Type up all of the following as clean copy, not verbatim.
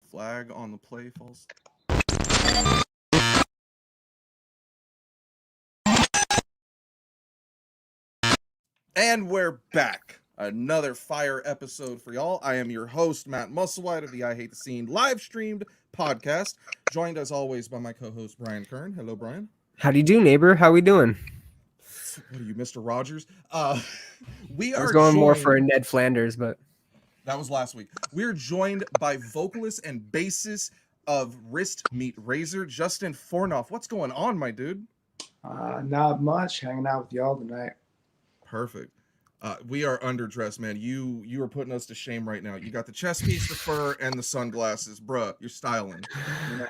Flag on the play, false. And we're back. Another fire episode for y'all. I am your host, Matt Musselwhite of the I Hate the Scene live streamed podcast, joined as always by my co-host Bryan Kern. Hello, Bryan. How do you do, neighbor? How we doing? What are you, Mr. Rogers? We I was are going more joined... for Ned Flanders, but that was last week. We're joined by vocalist and bassist of Wristmeetrazor, Justin Fornof. What's going on, my dude? Not much. Hanging out with y'all tonight. Perfect. We are underdressed, man. You are putting us to shame right now. You got the chest piece, the fur, and the sunglasses. Bruh, you're styling. Yeah.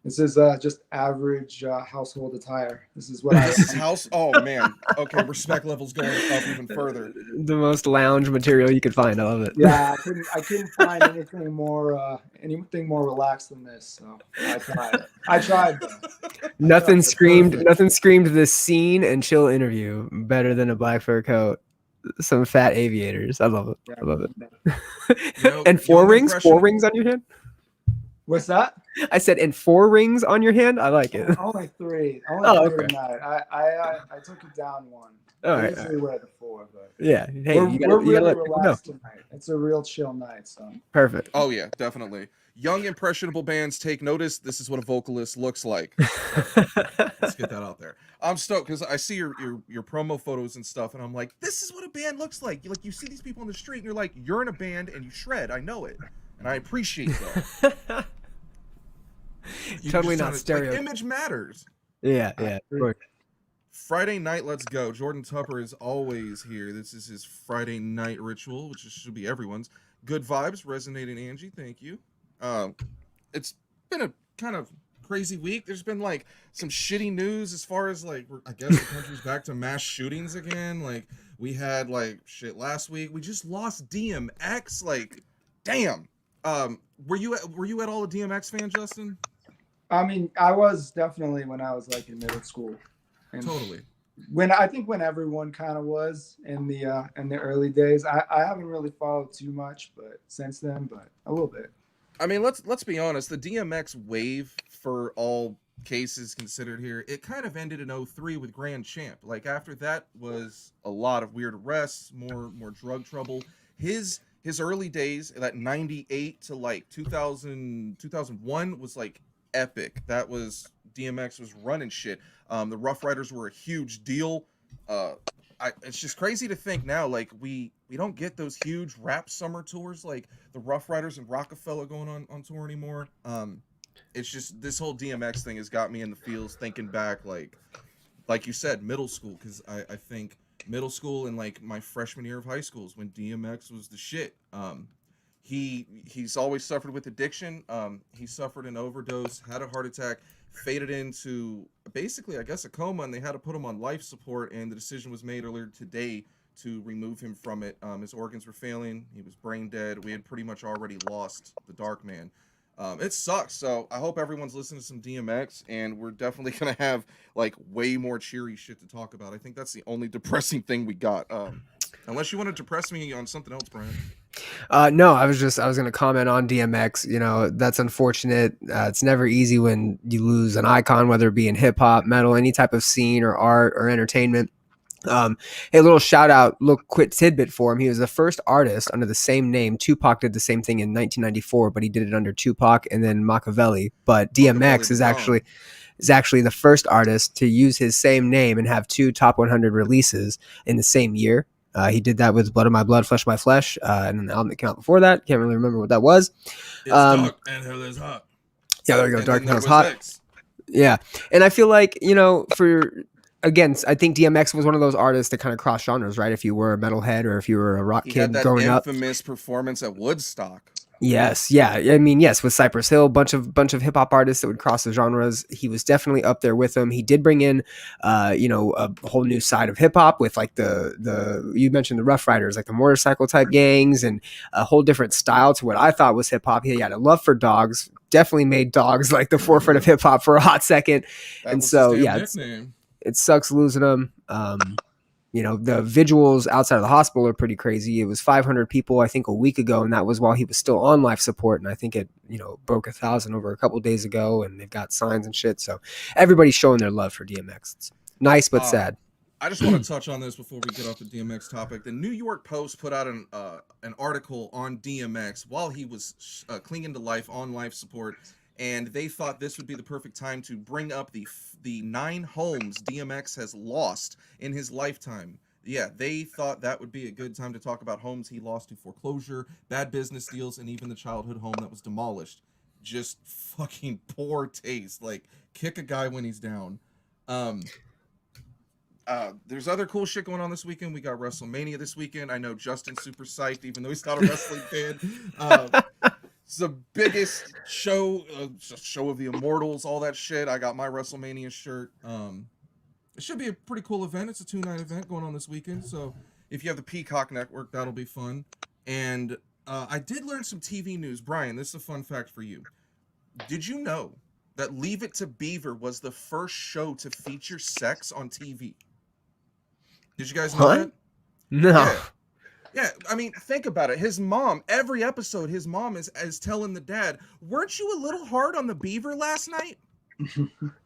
This is just average household attire. This is what This is house. Oh, man. Okay, respect levels going up even further. The most lounge material you could find. I love it. Yeah, I couldn't find anything more relaxed than this. So I tried. Nothing screamed the scene and chill interview better than a black fur coat. Some fat aviators. I love it. Yeah. I love it. And four rings on your hand. What's that? I said, and 4 rings on your hand. I like it. Only 3. Okay. Tonight. I took it down 1. All right. Usually we're at the 4, but yeah. Hey, we're really let relaxed tonight. It's a real chill night. So perfect. Oh yeah, definitely. Young impressionable bands take notice. This is what a vocalist looks like. Let's get that out there. I'm stoked because I see your promo photos and stuff, and I'm like, this is what a band looks like. You see these people in the street, and you're like, you're in a band and you shred. I know it, and I appreciate that. Totally not stereo. Like, image matters. Yeah. Friday night, let's go. Jordan Tupper is always here. This is his Friday night ritual, which should be everyone's. Good vibes, resonating, Angie. Thank you. It's been a kind of crazy week. There's been like some shitty news as far as like I guess the country's back to mass shootings again. Like we had like shit last week. We just lost DMX. Like, damn. Were you at all a DMX fan, Justin? I mean, I was definitely when I was like in middle school. And totally. When everyone kind of was in the early days. I haven't really followed too much, but since then, but a little bit. I mean, let's be honest. The DMX wave, for all cases considered here, it kind of ended in 2003 with Grand Champ. Like after that was a lot of weird arrests, more drug trouble. His early days, that 98 to like 2001 was like epic. That was DMX was running shit. The Rough Riders were a huge deal. It's just crazy to think now, like we don't get those huge rap summer tours like the Rough Riders and Rockefeller going on tour anymore. It's just this whole DMX thing has got me in the feels thinking back, like you said, middle school, because I think middle school and like my freshman year of high school is when DMX was the shit. He's always suffered with addiction. He suffered an overdose, had a heart attack, faded into basically, I guess, a coma, and they had to put him on life support. And the decision was made earlier today to remove him from it. His organs were failing. He was brain dead. We had pretty much already lost the Dark Man. It sucks. So I hope everyone's listening to some DMX, and we're definitely gonna have like way more cheery shit to talk about. I think that's the only depressing thing we got. Unless you want to depress me on something else, Bryan. No, I was going to comment on DMX. You know, that's unfortunate. It's never easy when you lose an icon, whether it be in hip hop, metal, any type of scene or art or entertainment. Hey, little shout out, little quick tidbit for him. He was the first artist under the same name. Tupac did the same thing in 1994, but he did it under Tupac and then Machiavelli. But DMX is actually the first artist to use his same name and have 2 top 100 releases in the same year. He did that with Blood of My Blood, Flesh of My Flesh, and then the album that came out before that. Can't really remember what that was. It's dark and hell is hot. Yeah, there we go. And Dark and there hell is was hot. X. Yeah, and I feel like, you know, again, I think DMX was one of those artists that kind of crossed genres, right? If you were a metalhead or if you were a rock He kid had that growing up. infamous performance at Woodstock. Yes, yeah. I mean, yes, with Cypress Hill, bunch of hip hop artists that would cross the genres. He was definitely up there with them. He did bring in, a whole new side of hip hop with like the you mentioned the Rough Riders, like the motorcycle type gangs, and a whole different style to what I thought was hip hop. He had a love for dogs. Definitely made dogs like the forefront of hip hop for a hot second. That and was so his yeah, nickname. it sucks losing him. You know, the visuals outside of the hospital are pretty crazy. It was 500 people, I think, a week ago, and that was while he was still on life support. And I think it, you know, broke 1,000 over a couple of days ago, and they've got signs and shit. So everybody's showing their love for DMX. It's nice but sad. I just want to touch on this before we get off the DMX topic. The New York Post put out an article on DMX while he was clinging to life on life support, and they thought this would be the perfect time to bring up the 9 homes DMX has lost in his lifetime. Yeah, they thought that would be a good time to talk about homes he lost to foreclosure, bad business deals, and even the childhood home that was demolished. Just fucking poor taste. Like, kick a guy when he's down. There's other cool shit going on this weekend. We got WrestleMania this weekend. I know Justin's super psyched, even though he's not a wrestling fan. It's the biggest show of the Immortals, all that shit. I got my WrestleMania shirt. It should be a pretty cool event. It's a 2-night event going on this weekend. So if you have the Peacock Network, that'll be fun. And I did learn some TV news. Brian, this is a fun fact for you. Did you know that Leave It to Beaver was the first show to feature sex on TV? Did you guys know that? No. Yeah, I mean, think about it. His mom, every episode, his mom is telling the dad, "Weren't you a little hard on the beaver last night?"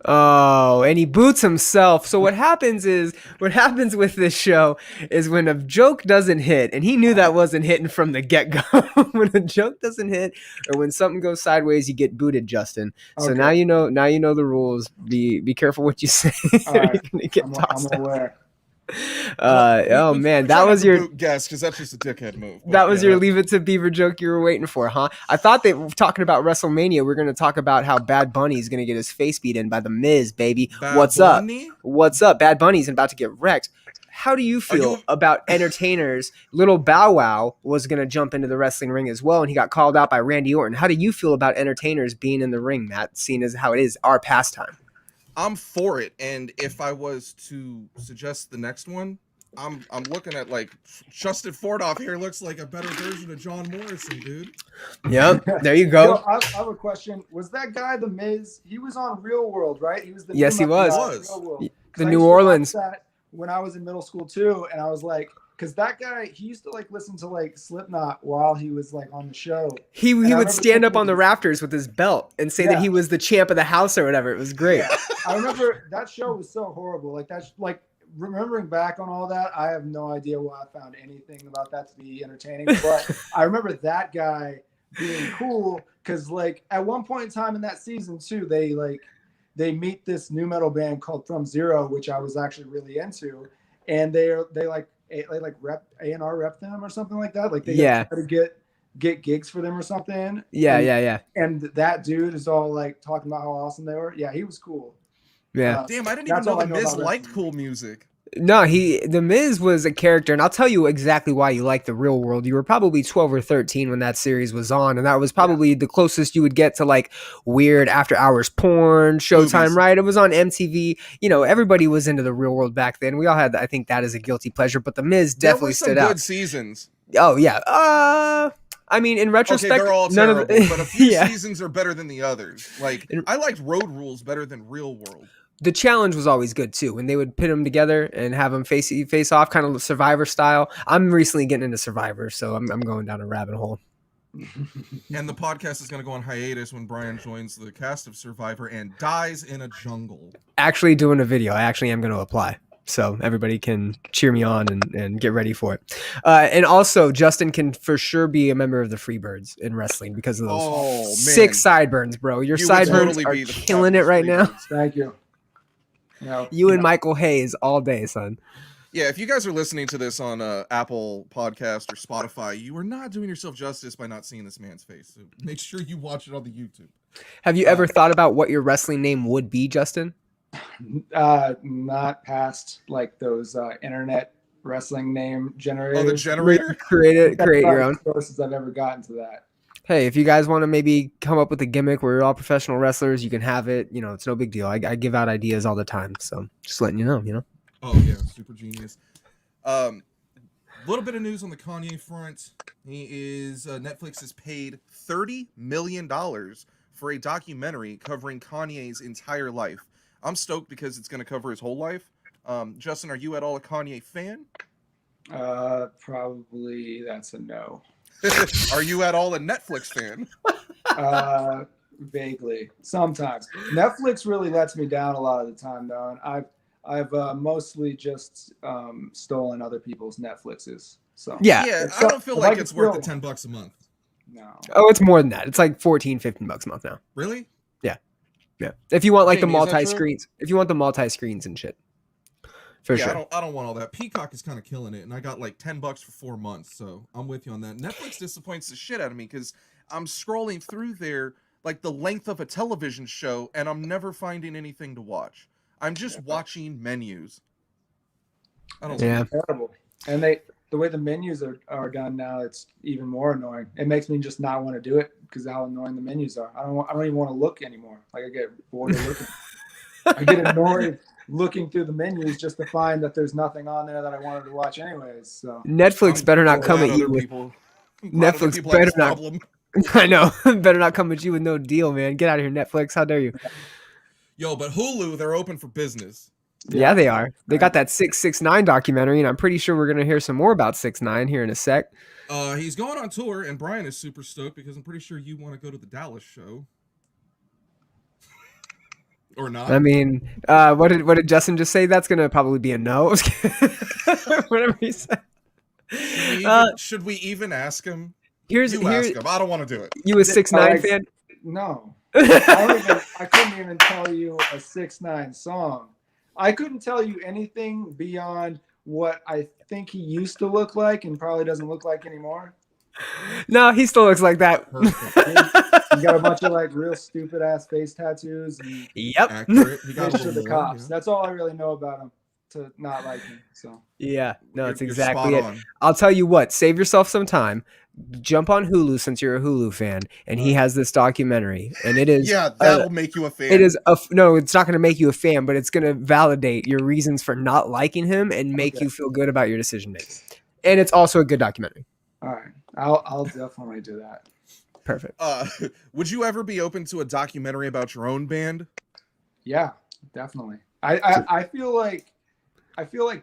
Oh, and he boots himself. So what happens with this show is when a joke doesn't hit, and he knew that wasn't hitting from the get-go. When a joke doesn't hit, or when something goes sideways, you get booted, Justin. So Okay. now you know the rules. Be careful what you say. All right. You're gonna get tossed I'm out. aware. Man, that was your guess, because that's just a dickhead move. that was your Leave It to Beaver joke you were waiting for, huh? I thought that talking about WrestleMania, we're going to talk about how Bad Bunny's going to get his face beat in by The Miz, baby. What's up? Bad Bunny's about to get wrecked. How do you feel about entertainers? Little Bow Wow was going to jump into the wrestling ring as well, and he got called out by Randy Orton. How do you feel about entertainers being in the ring, Matt, seeing as how it is our pastime? I'm for it, and if I was to suggest the next one, I'm looking at, like, Justin Fornof here looks like a better version of John Morrison, dude. Yep, there you go. Yo, I have a question. Was that guy The Miz? He was on Real World, right? He was the Yes, he was. Real World. The I New used to watch Orleans. that when I was in middle school too, and I was like, because that guy, he used to like listen to like Slipknot while he was like on the show. He would stand up on the rafters with his belt and say that he was the champ of the house or whatever. It was great. Yeah. I remember that show was so horrible. Like that's like remembering back on all that, I have no idea why I found anything about that to be entertaining. But I remember that guy being cool because like at one point in time in that season too, they meet this new metal band called From Zero, which I was actually really into, and they rep A&R rep them or something like that. Like they try to get gigs for them or something. Yeah. And that dude is all like talking about how awesome they were. Yeah, he was cool. Yeah. Damn, I didn't even know The Miz liked cool music. No, The Miz was a character, and I'll tell you exactly why you like The Real World. You were probably 12 or 13 when that series was on, and that was probably the closest you would get to like weird after-hours porn, Showtime, movies. Right? It was on MTV. You know, everybody was into The Real World back then. We all had, I think, that as a guilty pleasure, but The Miz definitely stood out. There were some good seasons. Oh, yeah. I mean, in retrospect, okay, they're all terrible, but a few seasons are better than the others. Like, I liked Road Rules better than Real World. The challenge was always good too when they would pit them together and have them face off, kind of Survivor style. I'm recently getting into Survivor, so I'm going down a rabbit hole. And the podcast is going to go on hiatus when Brian joins the cast of Survivor and dies in a jungle. Actually, doing a video. I actually am going to apply, so everybody can cheer me on and get ready for it. And also, Justin can for sure be a member of the Freebirds in wrestling because of those 6 sideburns, bro. Your sideburns are killing it right now. Thank you. No, you and Michael Hayes all day, son. Yeah, if you guys are listening to this on Apple Podcast or Spotify, you are not doing yourself justice by not seeing this man's face. So make sure you watch it on the YouTube. Have you ever thought about what your wrestling name would be, Justin? Not past like those internet wrestling name generators. Oh, the generator? Create your own. Closest I've ever gotten to that. Hey, if you guys want to maybe come up with a gimmick where you're all professional wrestlers, you can have it. You know, it's no big deal. I give out ideas all the time. So just letting you know. Oh, yeah. Super genius. Little bit of news on the Kanye front. Netflix has paid $30 million for a documentary covering Kanye's entire life. I'm stoked because it's going to cover his whole life. Justin, are you at all a Kanye fan? Probably that's a no. Are you at all a Netflix fan? Vaguely, sometimes. Netflix really lets me down a lot of the time, though, and I've mostly just stolen other people's Netflixes. So yeah, I don't feel like it's worth the $10 a month. No. Oh, it's more than that. It's like $14-15 a month now. Really? Yeah. If you want like Jamie, the is that true? multi-screens, if you want the multi-screens and shit. For sure. I don't want all that. Peacock is kind of killing it, and I got like $10 for 4 months, so I'm with you on that. Netflix disappoints the shit out of me because I'm scrolling through there like the length of a television show, and I'm never finding anything to watch. I'm just watching menus. I don't Yeah. Terrible. And the way the menus are done now, it's even more annoying. It makes me just not want to do it because how annoying the menus are. I don't even want to look anymore. Like I get bored of looking. I get annoyed looking through the menus just to find that there's nothing on there that I wanted to watch anyways. So Netflix better not come at you with Netflix better not. I know. Better not come at you with no deal, man. Get out of here, Netflix. How dare you? Yo, but Hulu, they're open for business. Yeah, they are. They got that 6ix9ine documentary, and I'm pretty sure we're gonna hear some more about 6ix9ine here in a sec. He's going on tour, and Brian is super stoked because I'm pretty sure you want to go to the Dallas show. Or not? I mean, what did Justin just say? That's gonna probably be a no. Whatever he said. Should we even ask him? Ask him. I don't want to do it. You a 6ix9ine fan? No. I couldn't even tell you a 6ix9ine song. I couldn't tell you anything beyond what I think he used to look like and probably doesn't look like anymore. No, he still looks like that. He got a bunch of like real stupid ass face tattoos. And yep. Accurate. He got to the cops. Yeah. That's all I really know about him to not like him. So yeah, no, it's exactly spot it. on. I'll tell you what. Save yourself some time. Jump on Hulu since you're a Hulu fan, and he has this documentary, and it is that'll make you a fan. It is no, it's not going to make you a fan, but it's going to validate your reasons for not liking him and make you feel good about your decision making. And it's also a good documentary. All right, I'll definitely do that. Perfect. Would you ever be open to a documentary about your own band? Yeah, definitely. I feel like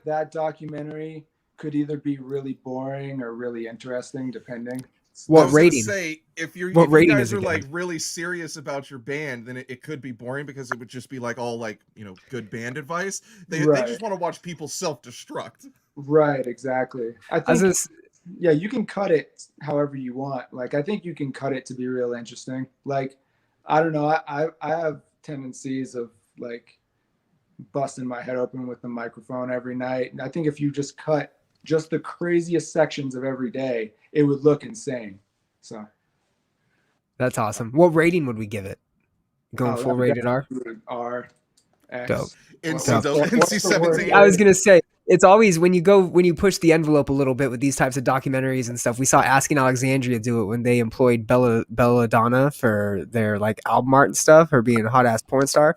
that documentary could either be really boring or really interesting, depending. What rating? Say if you guys are like really serious about your band, then it could be boring because it would just be like all like good band advice. They just want to watch people self-destruct. Right, exactly. I think you can cut it however you want. Like I think you can cut it to be real interesting. Like I don't know, I have tendencies of like busting my head open with the microphone every night. And I think if you just cut just the craziest sections of every day, it would look insane. So that's awesome. What rating would we give it? Going full rated R? R. X. Dope. NC-17. I was gonna say it's always when you push the envelope a little bit with these types of documentaries and stuff. We saw Asking Alexandria do it when they employed Belladonna for their like album art and stuff, her being a hot ass porn star.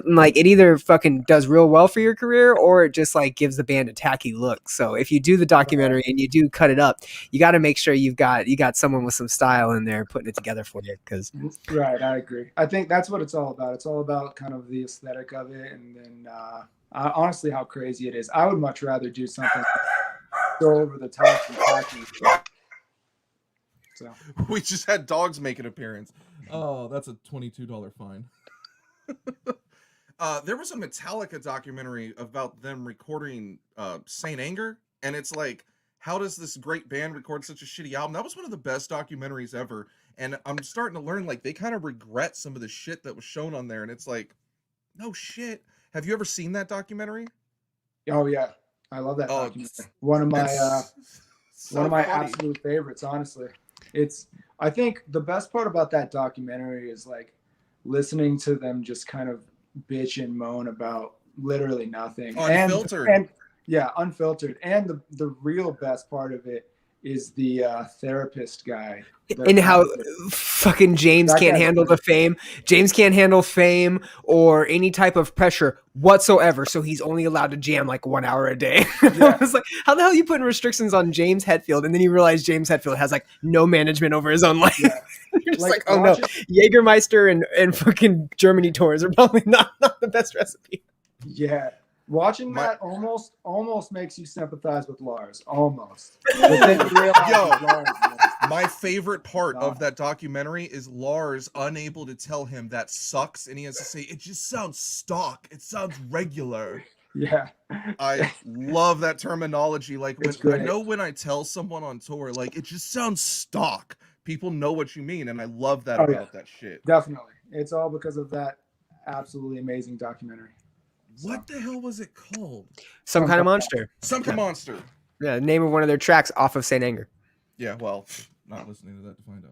Like it either fucking does real well for your career or it just like gives the band a tacky look. So if you do the documentary and you do cut it up, you got to make sure you got someone with some style in there putting it together for you. Right, I agree. I think that's what it's all about. It's all about kind of the aesthetic of it, and then honestly how crazy it is. I would much rather do something go over the top and tacky. So we just had dogs make an appearance. Oh, that's a $22 fine. There was a Metallica documentary about them recording Saint Anger, and it's like, how does this great band record such a shitty album? That was one of the best documentaries ever, and I'm starting to learn like they kind of regret some of the shit that was shown on there, and it's like, no shit. Have you ever seen that documentary? Oh yeah, I love that documentary. One of my absolute favorites, honestly. I think the best part about that documentary is like listening to them just kind of bitch and moan about literally nothing. Unfiltered. Unfiltered. And the real best part of it is the therapist guy. And how fucking James can't handle the fame. James can't handle fame or any type of pressure whatsoever. So he's only allowed to jam like 1 hour a day. I was like, how the hell are you putting restrictions on James Hetfield? And then you realize James Hetfield has like no management over his own life. Yeah. You're just like, oh no, Jägermeister and fucking Germany tours are probably not the best recipe. Yeah. Watching My- that almost makes you sympathize with Lars. Almost. But then you realize Yo. Lars was My favorite part not. of that documentary is Lars unable to tell him that sucks, and he has to say, it just sounds stock. It sounds regular. Yeah. I love that terminology. Like, It's when I great. know when I tell someone on tour, like, it just sounds stock. People know what you mean, and I love that Oh, about yeah. that shit. Definitely. It's all because of that absolutely amazing documentary. What the hell was it called? Some Kind of Monster. Some kind of monster. Yeah, name of one of their tracks off of Saint Anger. Yeah, well, not listening to that to find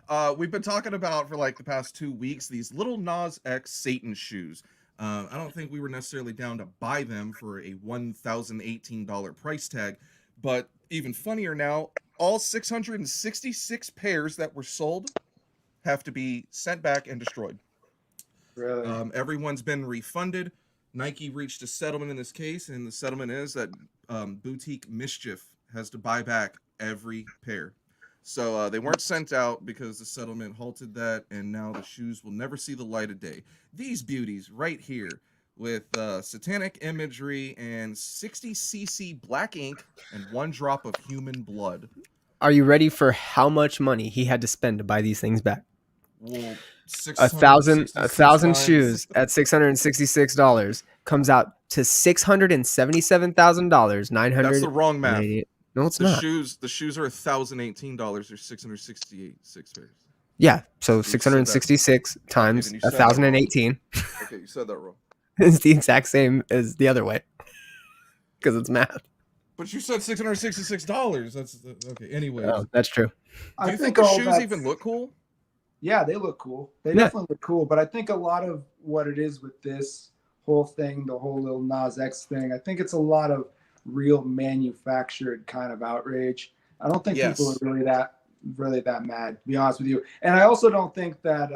out. We've been talking about for like the past 2 weeks these Lil Nas X Satan shoes. I don't think we were necessarily down to buy them for a $1,018 price tag, but even funnier now, all 666 pairs that were sold have to be sent back and destroyed. Really? Everyone's been refunded. Nike reached a settlement in this case, and the settlement is that Boutique Mischief has to buy back every pair. So they weren't sent out because the settlement halted that, and now the shoes will never see the light of day. These beauties right here with satanic imagery and 60cc black ink and 1 drop of human blood. Are you ready for how much money he had to spend to buy these things back? Well, 1,000 times. shoes at $666 comes out to $677,000. That's the wrong math. No, it's The not. shoes are $1,018 or 668 pairs. Yeah, so said that. 666 times then you said that 1,018 Okay, you said that wrong. is the exact same as the other way because it's math. But you said $666. That's okay. Anyway, Oh, that's true. do you think the all shoes that's- even look cool? Yeah, they look cool. They Yeah. definitely look cool. But I think a lot of what it is with this whole thing, the whole Lil Nas X thing, I think it's a lot of real manufactured kind of outrage. I don't think Yes. people are really that mad, to be honest with you. And I also don't think that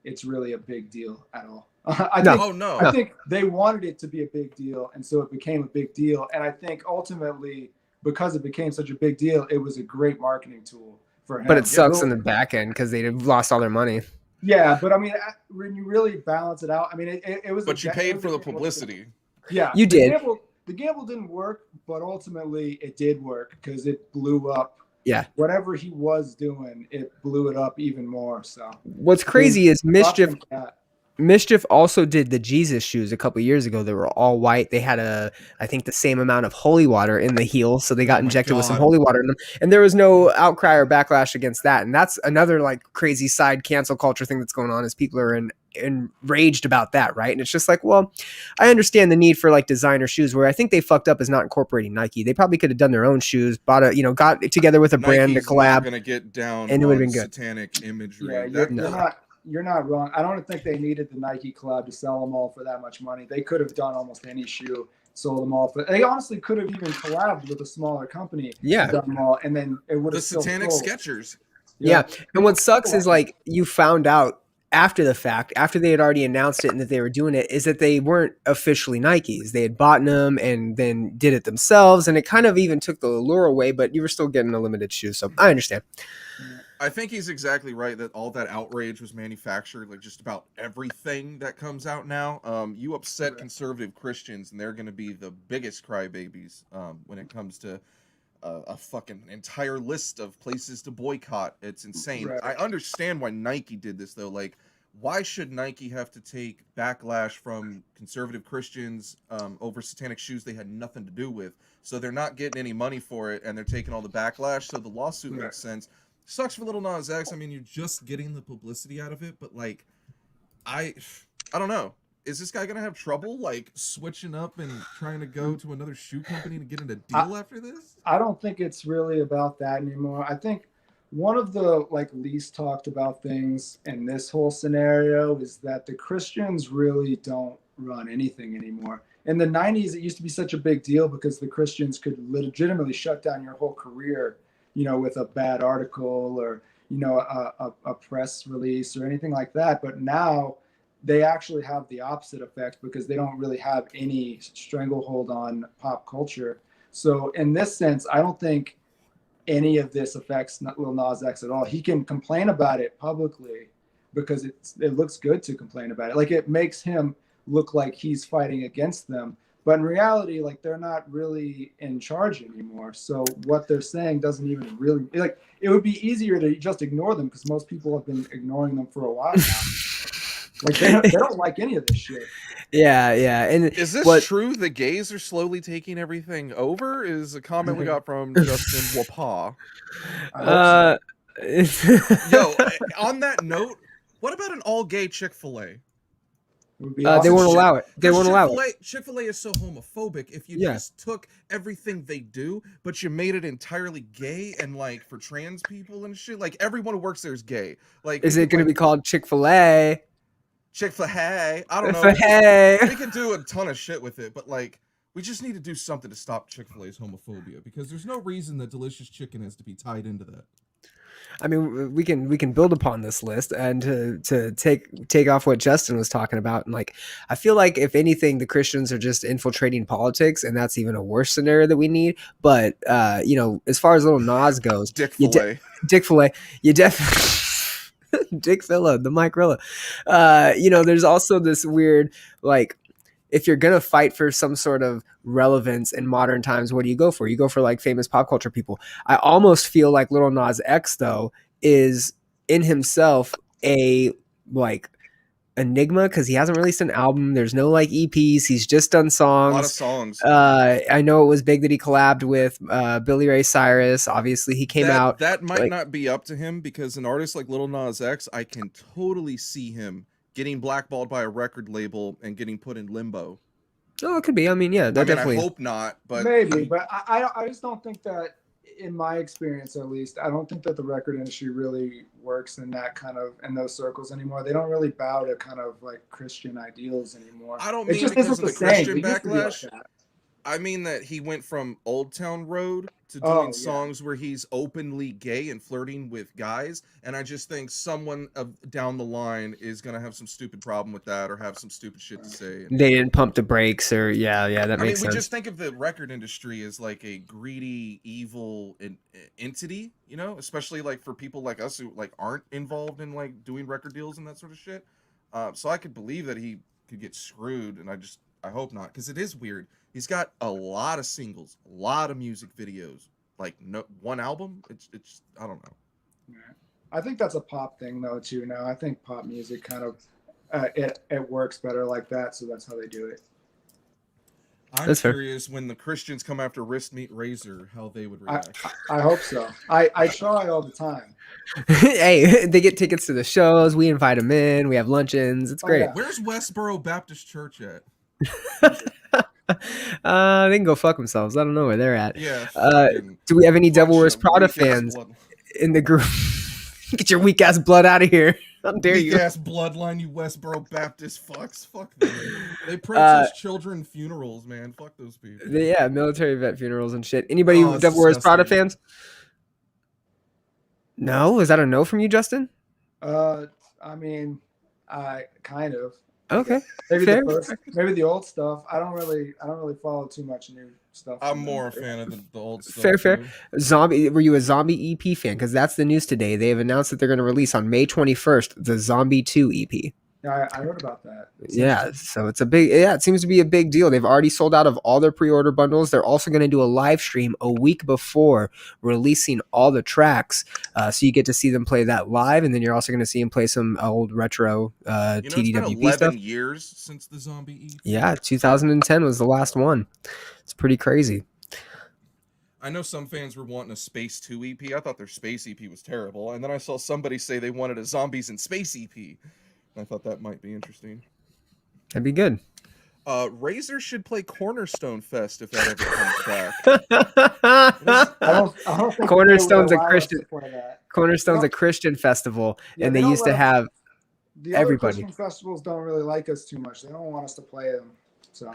it's really a big deal at all. I No. think they wanted it to be a big deal, and so it became a big deal. And I think ultimately, because it became such a big deal, it was a great marketing tool for him. But it sucks in the back end because they'd have lost all their money. Yeah, but I mean, when you really balance it out, I mean, it was. But you paid for the publicity. Yeah, You did. The gamble didn't work, but ultimately it did work because it blew up. Yeah. Whatever he was doing, it blew it up even more. So What's crazy is Mischief Yeah. Mischief also did the Jesus shoes a couple years ago. They were all white. They had I think the same amount of holy water in the heel, so they got injected with some God. holy water in them. And there was no outcry or backlash against that. And that's another like crazy side cancel culture thing that's going on is people are enraged about that, right? And it's just like, well, I understand the need for like designer shoes. Where I think they fucked up is not incorporating Nike. They probably could have done their own shoes, got together with a brand to Nike's collab. not gonna get down and it would've been good. satanic imagery. Yeah, you're not wrong. I don't think they needed the Nike collab to sell them all for that much money. They could have done almost any shoe, sold them all. They honestly could have even collabed with a smaller company. Yeah. Done them all, and then it would The have still satanic sold. Skechers. Yeah. And what sucks is like you found out after the fact, after they had already announced it and that they were doing it, is that they weren't officially Nikes. They had bought them and then did it themselves. And it kind of even took the allure away, but you were still getting a limited shoe. So I understand. I think he's exactly right that all that outrage was manufactured, like just about everything that comes out now. You upset conservative Christians, and they're going to be the biggest crybabies when it comes to a fucking entire list of places to boycott. It's insane. Right. I understand why Nike did this, though. Like, why should Nike have to take backlash from conservative Christians over satanic shoes they had nothing to do with? So they're not getting any money for it, and they're taking all the backlash. So the lawsuit makes sense. Sucks for Lil Nas X. I mean, you're just getting the publicity out of it, but like, I don't know. Is this guy gonna have trouble like switching up and trying to go to another shoe company to get in a deal after this? I don't think it's really about that anymore. I think one of the like least talked about things in this whole scenario is that the Christians really don't run anything anymore. In the 90s, it used to be such a big deal because the Christians could legitimately shut down your whole career, with a bad article or, a press release or anything like that. But now they actually have the opposite effect because they don't really have any stranglehold on pop culture. So in this sense, I don't think any of this affects Lil Nas X at all. He can complain about it publicly, because it looks good to complain about it. Like it makes him look like he's fighting against them. But in reality, like they're not really in charge anymore. So what they're saying doesn't even really like. It would be easier to just ignore them because most people have been ignoring them for a while now. Like they don't like any of this shit. Yeah. And is this true? The gays are slowly taking everything over. Is a comment we got from Justin Wapa. Yo, on that note, what about an all-gay Chick-Fil-A? Awesome. They won't allow it. They won't allow it. Chick-fil-A is so homophobic. If you just took everything they do, but you made it entirely gay and like for trans people and shit, like everyone who works there is gay. Like, is it going to be called Chick-Fil-A? Chick-fil-A? I don't know. We can do a ton of shit with it, but like, we just need to do something to stop Chick-fil-A's homophobia because there's no reason that delicious chicken has to be tied into that. I mean, we can build upon this list and to take off what Justin was talking about. And like, I feel like if anything, the Christians are just infiltrating politics, and that's even a worse scenario that we need. But you know, as far as Lil Nas goes, Dick-fil-A, you definitely Dick-fil-A, the Mike Rilla. You know, there's also this weird like, if you're gonna fight for some sort of relevance in modern times, what do you go for? You go for like famous pop culture people. I almost feel like Lil Nas X though is in himself a like enigma because he hasn't released an album. There's no like EPs. He's just done songs. A lot of songs. I know it was big that he collabed with Billy Ray Cyrus. Obviously, he came out. That might not be up to him because an artist like Lil Nas X, I can totally see him getting blackballed by a record label and getting put in limbo. Oh, it could be. I mean, yeah, definitely. I hope not, but maybe. But I just don't think that, in my experience at least, I don't think that the record industry really works in that kind of in those circles anymore. They don't really bow to kind of like Christian ideals anymore. I don't mean because of the Christian backlash. I mean that he went from Old Town Road to doing songs where he's openly gay and flirting with guys. And I just think someone down the line is going to have some stupid problem with that or have some stupid shit to say. They didn't pump the brakes or that makes sense. We just think of the record industry as like a greedy, evil entity, you know, especially like for people like us who like aren't involved in like doing record deals and that sort of shit. So I could believe that he could get screwed, and I hope not, because it is weird. He's got a lot of singles, a lot of music videos, like one album. It's I don't know. Yeah. I think that's a pop thing though too. Now I think pop music kind of it works better like that, so that's how they do it. I'm curious when the Christians come after Wristmeetrazor, how they would react. I hope so. I try all the time. Hey, they get tickets to the shows. We invite them in. We have luncheons. It's great. Yeah. Where's Westboro Baptist Church at? They can go fuck themselves. I don't know where they're at. Yeah. Do we have any Devil Wears Prada fans in the group? Get your weak ass blood out of here. How dare you? Weak ass bloodline, you Westboro Baptist fucks. Fuck them. They protest children funerals, man. Fuck those people. Yeah, military vet funerals and shit. Anybody Devil Wears Prada fans? No? Is that a no from you, Justin? I mean, I kind of. Okay. Maybe the old stuff. I don't really follow too much new stuff. I'm more a fan of the old stuff. Fair. Zombie. Were you a Zombie EP fan? Because that's the news today. They have announced that they're going to release on May 21st the Zombie 2 EP. Yeah, I heard about that. Yeah, so it's a big. Yeah, it seems to be a big deal. They've already sold out of all their pre-order bundles. They're also going to do a live stream a week before releasing all the tracks, so you get to see them play that live, and then you're also going to see them play some old retro TDWP it's been 11 stuff. years since the Zombie EP. Yeah, 2010 was the last one. It's pretty crazy. I know some fans were wanting a Space 2 EP. I thought their Space EP was terrible, and then I saw somebody say they wanted a Zombies in Space EP. I thought that might be interesting. That'd be good. Razor should play Cornerstone Fest if that ever comes back. I don't think Cornerstone's a Christian. Cornerstone's a Christian festival, and they used to have everybody. Christian festivals don't really like us too much. They don't want us to play them. So.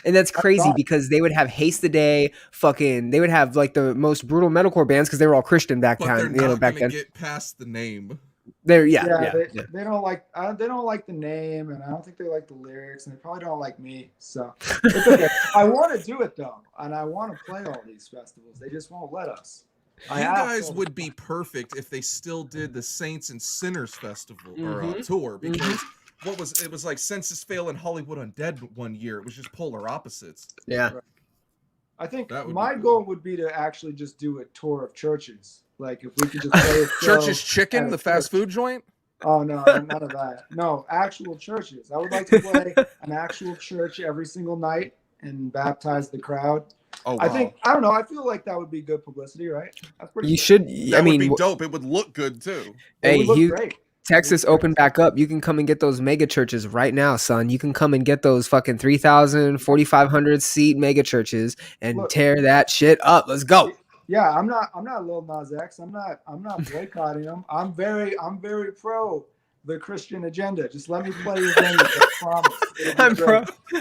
And that's crazy because they would have Haste the Day, they would have like the most brutal metalcore bands because they were all Christian back then. They're not gonna get past the name. They don't like the name, and I don't think they like the lyrics, and they probably don't like me. So it's okay. I want to do it though, and I want to play all these festivals. They just won't let us. I You asked guys them. would be perfect if they still did the Saints and Sinners Festival or Mhm. tour, because it was like Census Fail and Hollywood Undead one year. It was just polar opposites. Yeah. I think That would be my cool. goal would be to actually just do a tour of churches. Like if we could just play a show Church's Chicken, at a the fast church. food joint. Oh no, none of that. No, actual churches. I would like to play an actual church every single night and baptize the crowd. Oh, wow. I don't know. I feel like that would be good publicity, right? That's pretty. You cool. should. That I mean, would be dope. It would look good too. It hey, would look great. Texas opened back up. You can come and get those mega churches right now, son. You can come and get those fucking 3,000, 4,500 seat mega churches and Look. tear that shit up. Let's go. Yeah, I'm not Lil Nas X. I'm not boycotting them. I'm very pro the Christian agenda. Just let me play your venue. I promise.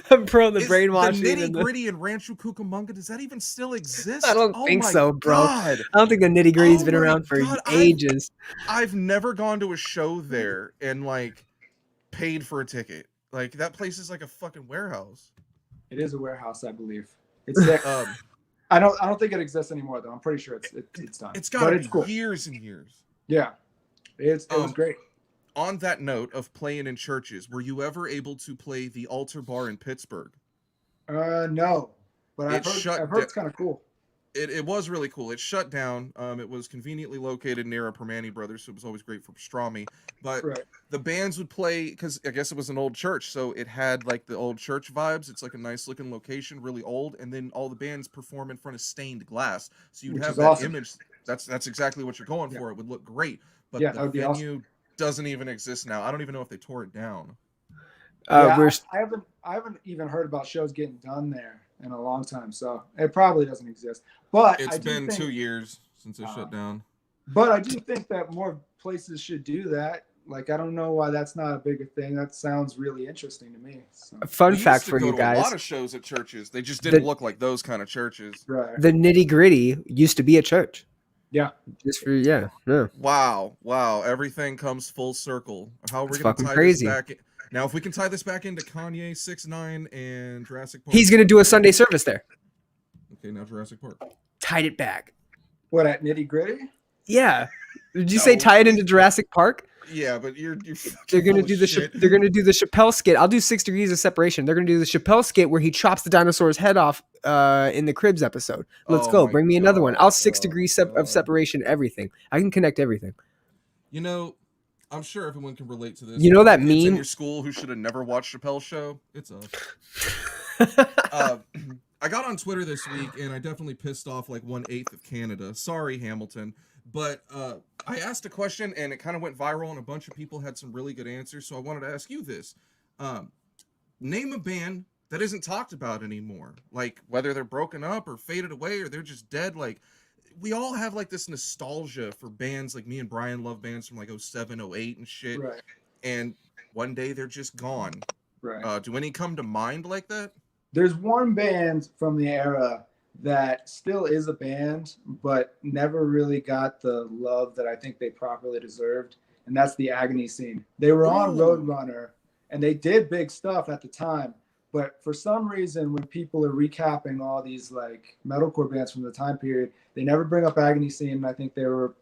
I'm pro the Is brainwashing. The and Nitty the- Gritty and Rancho Cucamonga, does that even still exist? I don't Oh think my so, bro. God. I don't think the nitty gritty's Oh been my around for God, ages. I've never gone to a show there and like paid for a ticket. Like that place is like a fucking warehouse. It is a warehouse, I believe. It's there. I don't think it exists anymore though. I'm pretty sure it's done. It's got to be cool. years and years. Yeah, it was great. On that note of playing in churches, were you ever able to play the Altar Bar in Pittsburgh? No, but I've heard it's kind of cool. It was really cool. It shut down. It was conveniently located near a Permani Brothers, so it was always great for pastrami. But the bands would play, because I guess it was an old church, so it had like the old church vibes. It's like a nice looking location, really old, and then all the bands perform in front of stained glass, so you'd have that image. That's exactly what you're going for. It would look great, but the venue doesn't even exist now. I don't even know if they tore it down. I haven't even heard about shows getting done there in a long time, so it probably doesn't exist. But it's been 2 years since it shut down. But I do think that more places should do that. Like, I don't know why that's not a bigger thing. That sounds really interesting to me. So. Fun fact for you guys: a lot of shows at churches. They just didn't look like those kind of churches. Right. The Nitty Gritty used to be a church. Yeah. Just for yeah. Wow. Everything comes full circle. How are we going to tie crazy. this back in? Now, if we can tie this back into Kanye, 6ix9ine, and Jurassic Park. He's going to do a Sunday service there. Okay, now Jurassic Park. Tied it back. What, at Nitty Gritty? Yeah. Did you say tie it into Jurassic Park? Yeah, but you're they're gonna do they're gonna do the Chappelle skit. I'll do 6 Degrees of Separation. They're gonna do the Chappelle skit where he chops the dinosaur's head off in the Cribs episode. Let's go. Bring me another one. I'll 6 Degrees of Separation everything. I can connect everything. You know, I'm sure everyone can relate to this. You know that meme meme in your school who should have never watched Chappelle's show? It's us. I got on Twitter this week and I definitely pissed off like 1/8 of Canada. Sorry, Hamilton. But I asked a question and it kind of went viral and a bunch of people had some really good answers. So I wanted to ask you this. Name a band that isn't talked about anymore. Like whether they're broken up or faded away or they're just dead. Like we all have like this nostalgia for bands. Like me and Brian love bands from like 07, 08 and shit. Right. And one day they're just gone. Right. Do any come to mind like that? There's one band from the era that still is a band, but never really got the love that I think they properly deserved, and that's the Agony Scene. They were on Roadrunner, and they did big stuff at the time, but for some reason, when people are recapping all these like metalcore bands from the time period, they never bring up Agony Scene, and I think they were,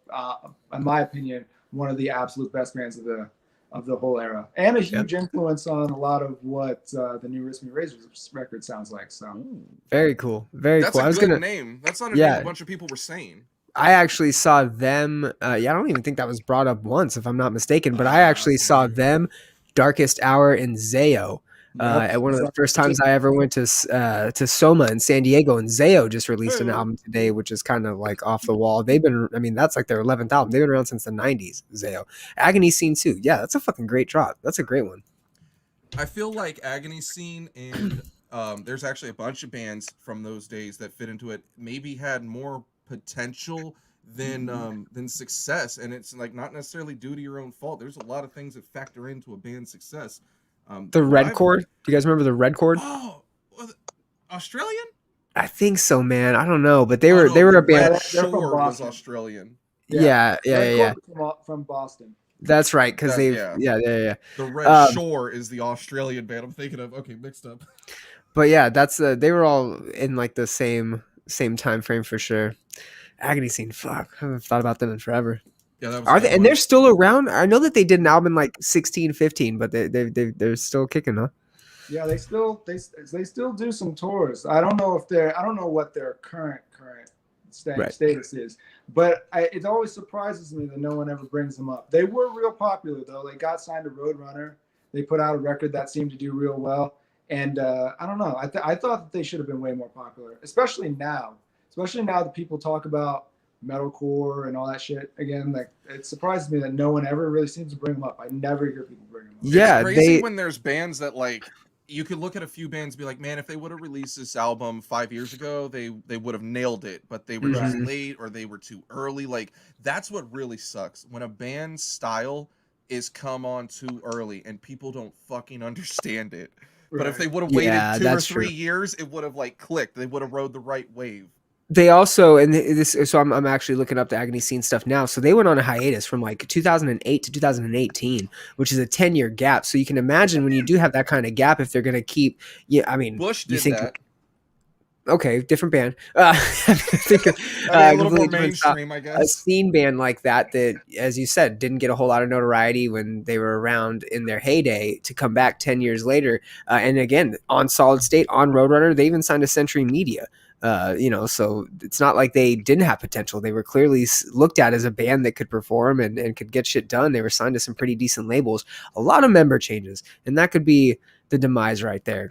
in my opinion, one of the absolute best bands of the whole era, and a huge influence on a lot of what the new Wristmeetrazor record sounds like. So very cool, very cool. I was gonna name. That's not a name a bunch of people were saying. I actually saw them. I don't even think that was brought up once, if I'm not mistaken. But I actually saw them, Darkest Hour, and Zayo. At one of the first times I ever went to Soma in San Diego, and Zayo just released an album today, which is kind of like off the wall. That's like their 11th album. They've been around since the 90s, Zayo. Agony Scene too. Yeah, that's a fucking great drop. That's a great one. I feel like Agony Scene and there's actually a bunch of bands from those days that fit into it, maybe had more potential than success, and it's like not necessarily due to your own fault. There's a lot of things that factor into a band's success. The Red Chord. Do you guys remember the Red Chord? Oh, Australian? I think so, man. I don't know, but they were a band. Shore was Australian. Yeah. From Boston. That's right, because The Red Shore is the Australian band I'm thinking of. Okay, mixed up. But yeah, that's they were all in like the same time frame for sure. Agony Scene. Fuck, I haven't thought about them in forever. Yeah, that was Are a they? good And one. they're still around. I know that they did an album in like 16, 15, but they're still kicking, huh? Yeah, they still do some tours. I don't know what their current status is, but it always surprises me that no one ever brings them up. They were real popular though. They got signed to Roadrunner. They put out a record that seemed to do real well, and I don't know. I thought that they should have been way more popular, especially now that people talk about metalcore and all that shit again. Like, it surprises me that no one ever really seems to bring them up. I never hear people bring them up. Yeah, it's crazy when there's bands that like you could look at a few bands and be like, man, if they would have released this album 5 years ago, they would have nailed it, but they were just late or they were too early. Like, that's what really sucks when a band's style is come on too early and people don't fucking understand it. But if they would have waited 2 or 3 years, it would have like clicked. They would have rode the right wave. They also, and this, so I'm actually looking up the Agony Scene stuff now. So they went on a hiatus from like 2008 to 2018, which is a 10-year gap. So you can imagine when you do have that kind of gap, if they're going to keep, I mean, Bush did that. Okay, different band. I think a little more mainstream, I guess. A scene band like that, as you said, didn't get a whole lot of notoriety when they were around in their heyday, to come back 10 years later. And again, on Solid State, on Roadrunner, they even signed to Century Media. So it's not like they didn't have potential. They were clearly looked at as a band that could perform and could get shit done. They were signed to some pretty decent labels. A lot of member changes, and that could be the demise right there.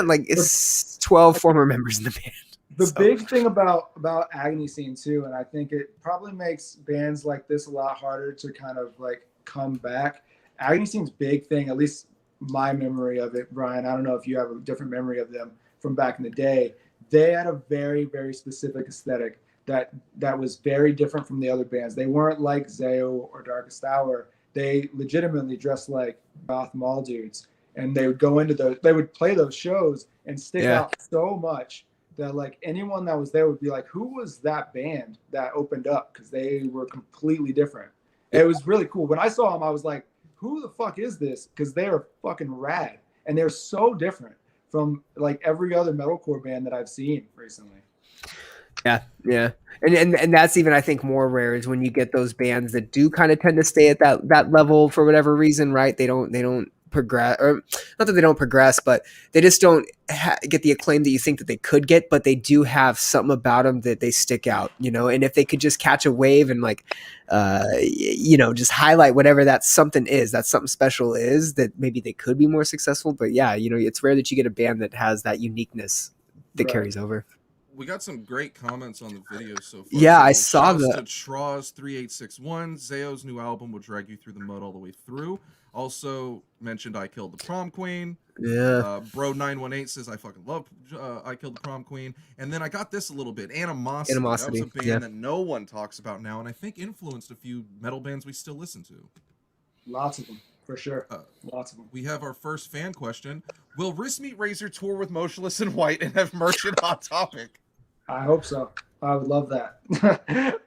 Like, it's 12 former members in the band. The big thing about Agony Scene too, and I think it probably makes bands like this a lot harder to kind of like come back. Agony Scene's big thing, at least my memory of it, Brian, I don't know if you have a different memory of them from back in the day. They had a very, very specific aesthetic that was very different from the other bands. They weren't like Zayo or Darkest Hour. They legitimately dressed like goth mall dudes, and they would go into they would play those shows and stick out so much that like anyone that was there would be like, who was that band that opened up? Because they were completely different. It was really cool. When I saw them, I was like, who the fuck is this? Because they are fucking rad, and they're so different from like every other metalcore band that I've seen recently. Yeah. And that's even, I think, more rare is when you get those bands that do kind of tend to stay at that level for whatever reason, right? They don't progress, or not that they don't progress, but they just don't get the acclaim that you think that they could get, but they do have something about them that they stick out, and if they could just catch a wave and like, just highlight whatever that something special is, that maybe they could be more successful. But yeah, it's rare that you get a band that has that uniqueness that carries over. We got some great comments on the video so far. Yeah, so I saw that. To Troz 3861, Zayo's new album will drag you through the mud all the way through. Also mentioned I Killed the Prom Queen. Yeah. Bro 918 says I fucking love I Killed the Prom Queen. And then I got this a little bit. Animosity. That was a band that no one talks about now, and I think influenced a few metal bands we still listen to. Lots of them. For sure. Lots of them. We have our first fan question. Will Wristmeetrazor tour with Motionless in White and have merch in Hot Topic? I hope so. I would love that.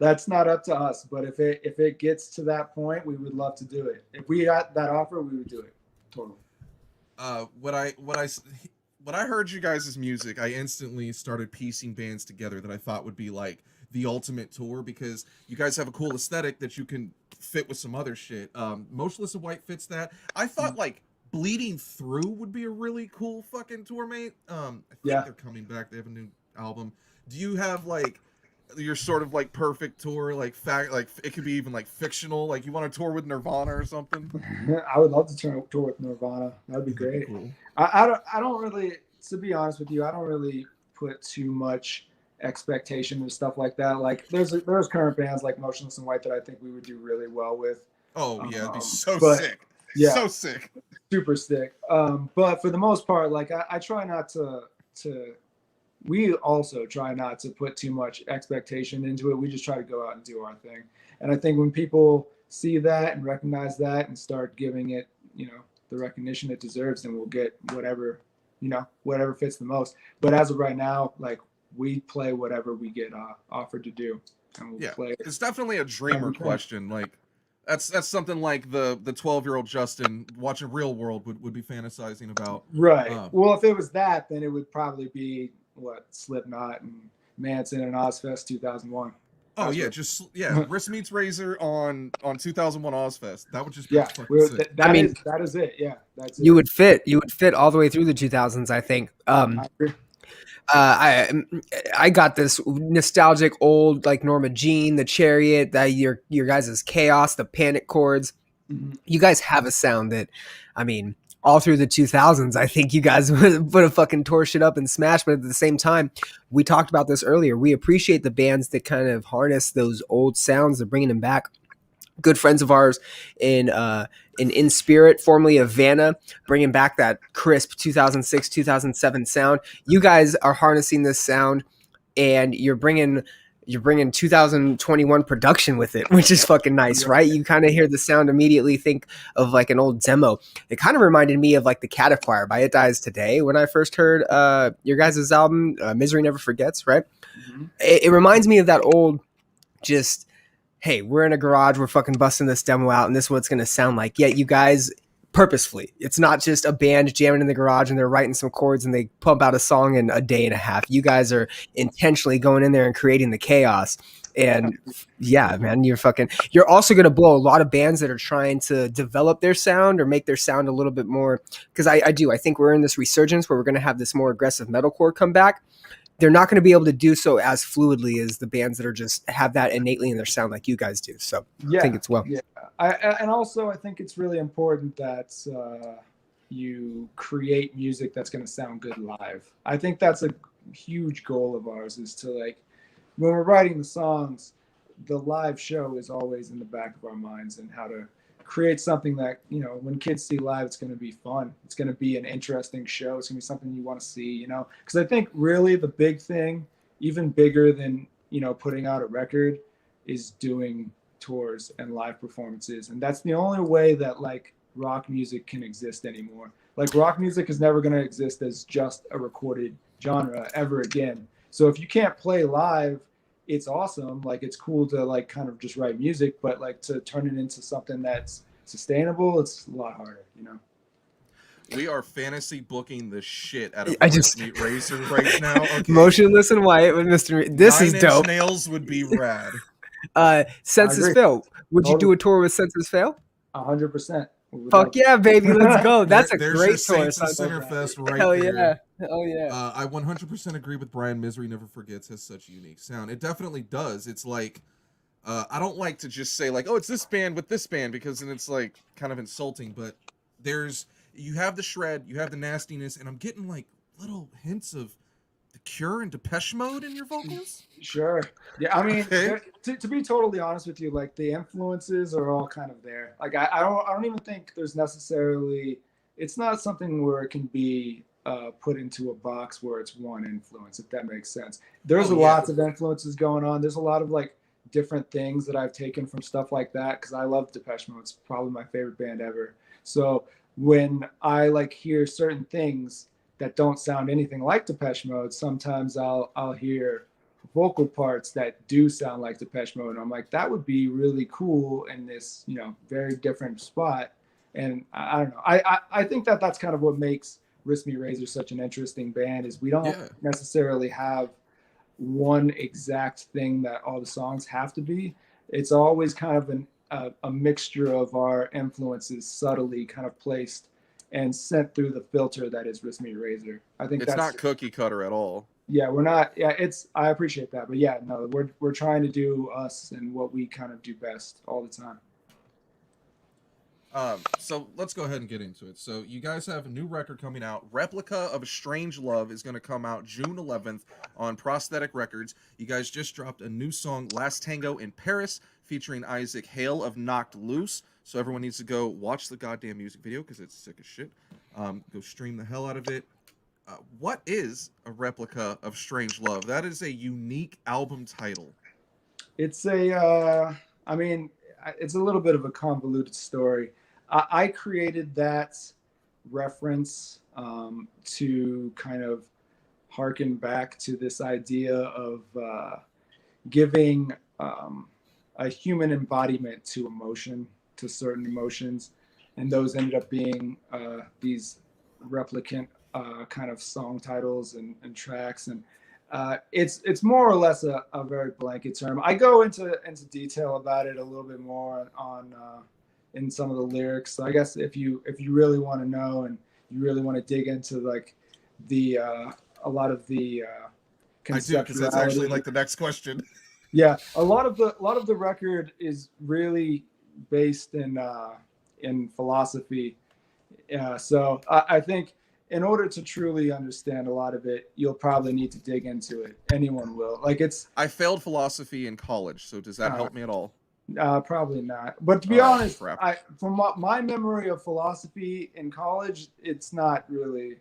That's not up to us, but if it gets to that point, we would love to do it. If we got that offer, we would do it. Totally. When I heard you guys' music, I instantly started piecing bands together that I thought would be like the ultimate tour, because you guys have a cool aesthetic that you can fit with some other shit. Motionless in White fits that. I thought like Bleeding Through would be a really cool fucking tour, mate. I think they're coming back. They have a new album. Do you have like your sort of like perfect tour, like it could be even like fictional, like you want to tour with Nirvana or something? I would love to tour with Nirvana. That'd be great. Cool. I don't really, to be honest with you, I don't really put too much expectation and stuff like that. Like there's current bands like Motionless in White that I think we would do really well with. Oh yeah, it'd be so sick. Yeah, so sick. Super sick. But for the most part, like I try not to we also try not to put too much expectation into it. We just try to go out and do our thing. And I think when people see that and recognize that and start giving it, the recognition it deserves, then we'll get whatever fits the most. But as of right now, like we play whatever we get offered to do. And we'll play it. It's definitely a dreamer question. Like that's something like the 12-year-old Justin watching Real World would be fantasizing about. Right. Well, if it was that, then it would probably be Slipknot and Manson and Ozfest 2001. Oh yeah, Wristmeetrazor on 2001 Ozfest. That would just be fucking sick. That is it. Yeah, that's it. You would fit all the way through the 2000s, I think. I agree. I got this nostalgic old like Norma Jean, the Chariot, that your guys' Chaos, the Panic chords. Mhm. You guys have a sound that, I mean, all through the 2000s, I think you guys would have fucking tore shit up and smashed. But at the same time, we talked about this earlier. We appreciate the bands that kind of harness those old sounds. They're bringing them back. Good friends of ours in Spirit, formerly of Vanna, bringing back that crisp 2006, 2007 sound. You guys are harnessing this sound, and you're bringing 2021 production with it, which is fucking nice, right? You kind of hear the sound, immediately think of like an old demo. It kind of reminded me of like the Cat Choir by It Dies Today when I first heard your guys' album, Misery Never Forgets, right? Mm-hmm. It reminds me of that old, just, hey, we're in a garage, we're fucking busting this demo out, and this is what it's going to sound like. Yet you guys purposefully, it's not just a band jamming in the garage and they're writing some chords and they pump out a song in a day and a half. You guys are intentionally going in there and creating the chaos. And yeah, man, you're also going to blow a lot of bands that are trying to develop their sound or make their sound a little bit more, because I think we're in this resurgence where we're going to have this more aggressive metalcore come back. They're not going to be able to do so as fluidly as the bands that are just have that innately in their sound like you guys do. So I think it's well. Yeah. And also I think it's really important that you create music that's going to sound good live. I think that's a huge goal of ours, is to, like, when we're writing the songs, the live show is always in the back of our minds, and how to create something that, you know, when kids see live, it's going to be fun. It's going to be an interesting show. It's going to be something you want to see, you know, because I think really the big thing, even bigger than, you know, putting out a record, is doing tours and live performances. And that's the only way that, like, rock music can exist anymore. Like, rock music is never going to exist as just a recorded genre ever again. So if you can't play live, it's awesome. Like, it's cool to, like, kind of just write music, but, like, to turn it into something that's sustainable, it's a lot harder, you know? We are fantasy booking the shit out of Wristmeetrazor right now. Okay. Motionless in White with Mr. This is dope. Nails would be rad. Senses Fail. Would you do a tour with Senses Fail? 100%. Fuck yeah, baby, let's go. That's a great tour. Centerfest right Hell there. Yeah. Hell yeah. I 100% agree with Brian. Misery Never Forgets has such a unique sound. It definitely does. It's like, I don't like to just say, like, oh, it's this band with this band, because then it's, like, kind of insulting. But you have the shred, you have the nastiness, and I'm getting, like, little hints of The Cure and Depeche Mode in your vocals. Sure. Yeah, I mean, to be totally honest with you, like, the influences are all kind of there. Like, I don't even think there's necessarily, it's not something where it can be put into a box where it's one influence, if that makes sense. There's lots of influences going on. There's a lot of, like, different things that I've taken from stuff like that, because I love Depeche Mode. It's probably my favorite band ever. So when I, like, hear certain things that don't sound anything like Depeche Mode, sometimes I'll hear vocal parts that do sound like Depeche Mode, and I'm like, that would be really cool in this, you know, very different spot. And I don't know. I think that's kind of what makes Wristmeetrazor such an interesting band, is we don't necessarily have one exact thing that all the songs have to be. It's always kind of a mixture of our influences, subtly kind of placed and sent through the filter that is Wristmeetrazor. I think it's not cookie cutter at all. Yeah, we're not. Yeah, I appreciate that, but yeah, no, we're trying to do us and what we kind of do best all the time. So let's go ahead and get into it. So you guys have a new record coming out. Replica of a Strange Love is going to come out June 11th on Prosthetic Records. You guys just dropped a new song, Last Tango in Paris, featuring Isaac Hale of Knocked Loose. So everyone needs to go watch the goddamn music video, because it's sick as shit. Go stream the hell out of it. What is a Replica of Strange Love? That is a unique album title. It's a little bit of a convoluted story. I created that reference to kind of harken back to this idea of giving a human embodiment to emotion, to certain emotions. And those ended up being these replicant kind of song titles and tracks. And It's more or less a very blanket term. I go into detail about it a little bit more on in some of the lyrics. So I guess if you really want to know and you really want to dig into like the a lot of the I do, because that's actually like the next question. Yeah, a lot of the record is really based in philosophy. So I think in order to truly understand a lot of it, you'll probably need to dig into it. Anyone will. Like I failed philosophy in college, so does that help me at all? Probably not. But to be honest, crap. From my memory of philosophy in college, it's not really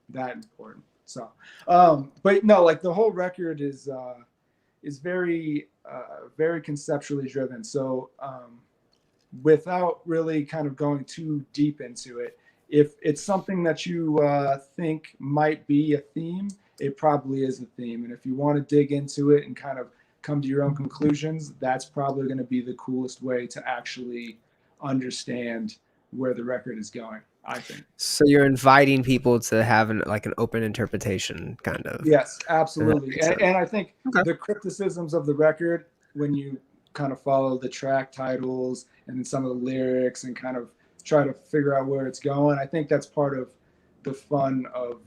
that important. So, but no, like the whole record is very very conceptually driven. So without really kind of going too deep into it, if it's something that you think might be a theme, it probably is a theme. And if you want to dig into it and kind of come to your own conclusions, that's probably going to be the coolest way to actually understand where the record is going, I think. So you're inviting people to have an open interpretation, kind of. Yes, absolutely. And I think the criticisms of the record, when you kind of follow the track titles and then some of the lyrics and kind of try to figure out where it's going, I think that's part of the fun of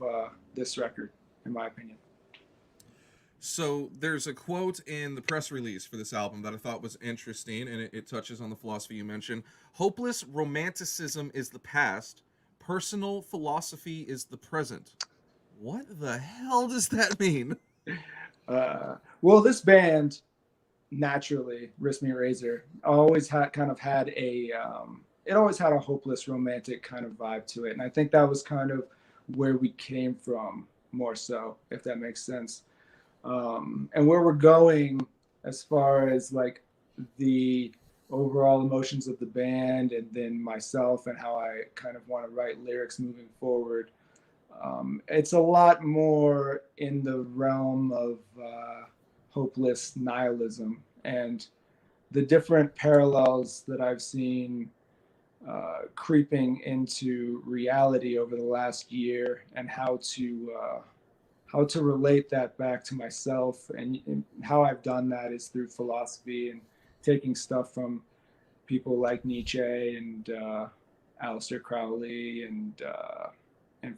this record, in my opinion. So there's a quote in the press release for this album that I thought was interesting, and it touches on the philosophy you mentioned. Hopeless romanticism is the past. Personal philosophy is the present. What the hell does that mean? Well, this band, naturally, Wristmeetrazor, always had a hopeless romantic kind of vibe to it. And I think that was kind of where we came from more so, if that makes sense. And where we're going as far as like the overall emotions of the band and then myself and how I kind of want to write lyrics moving forward. It's a lot more in the realm of hopeless nihilism and the different parallels that I've seen creeping into reality over the last year and how to relate that back to myself. And how I've done that is through philosophy and taking stuff from people like Nietzsche and Aleister Crowley and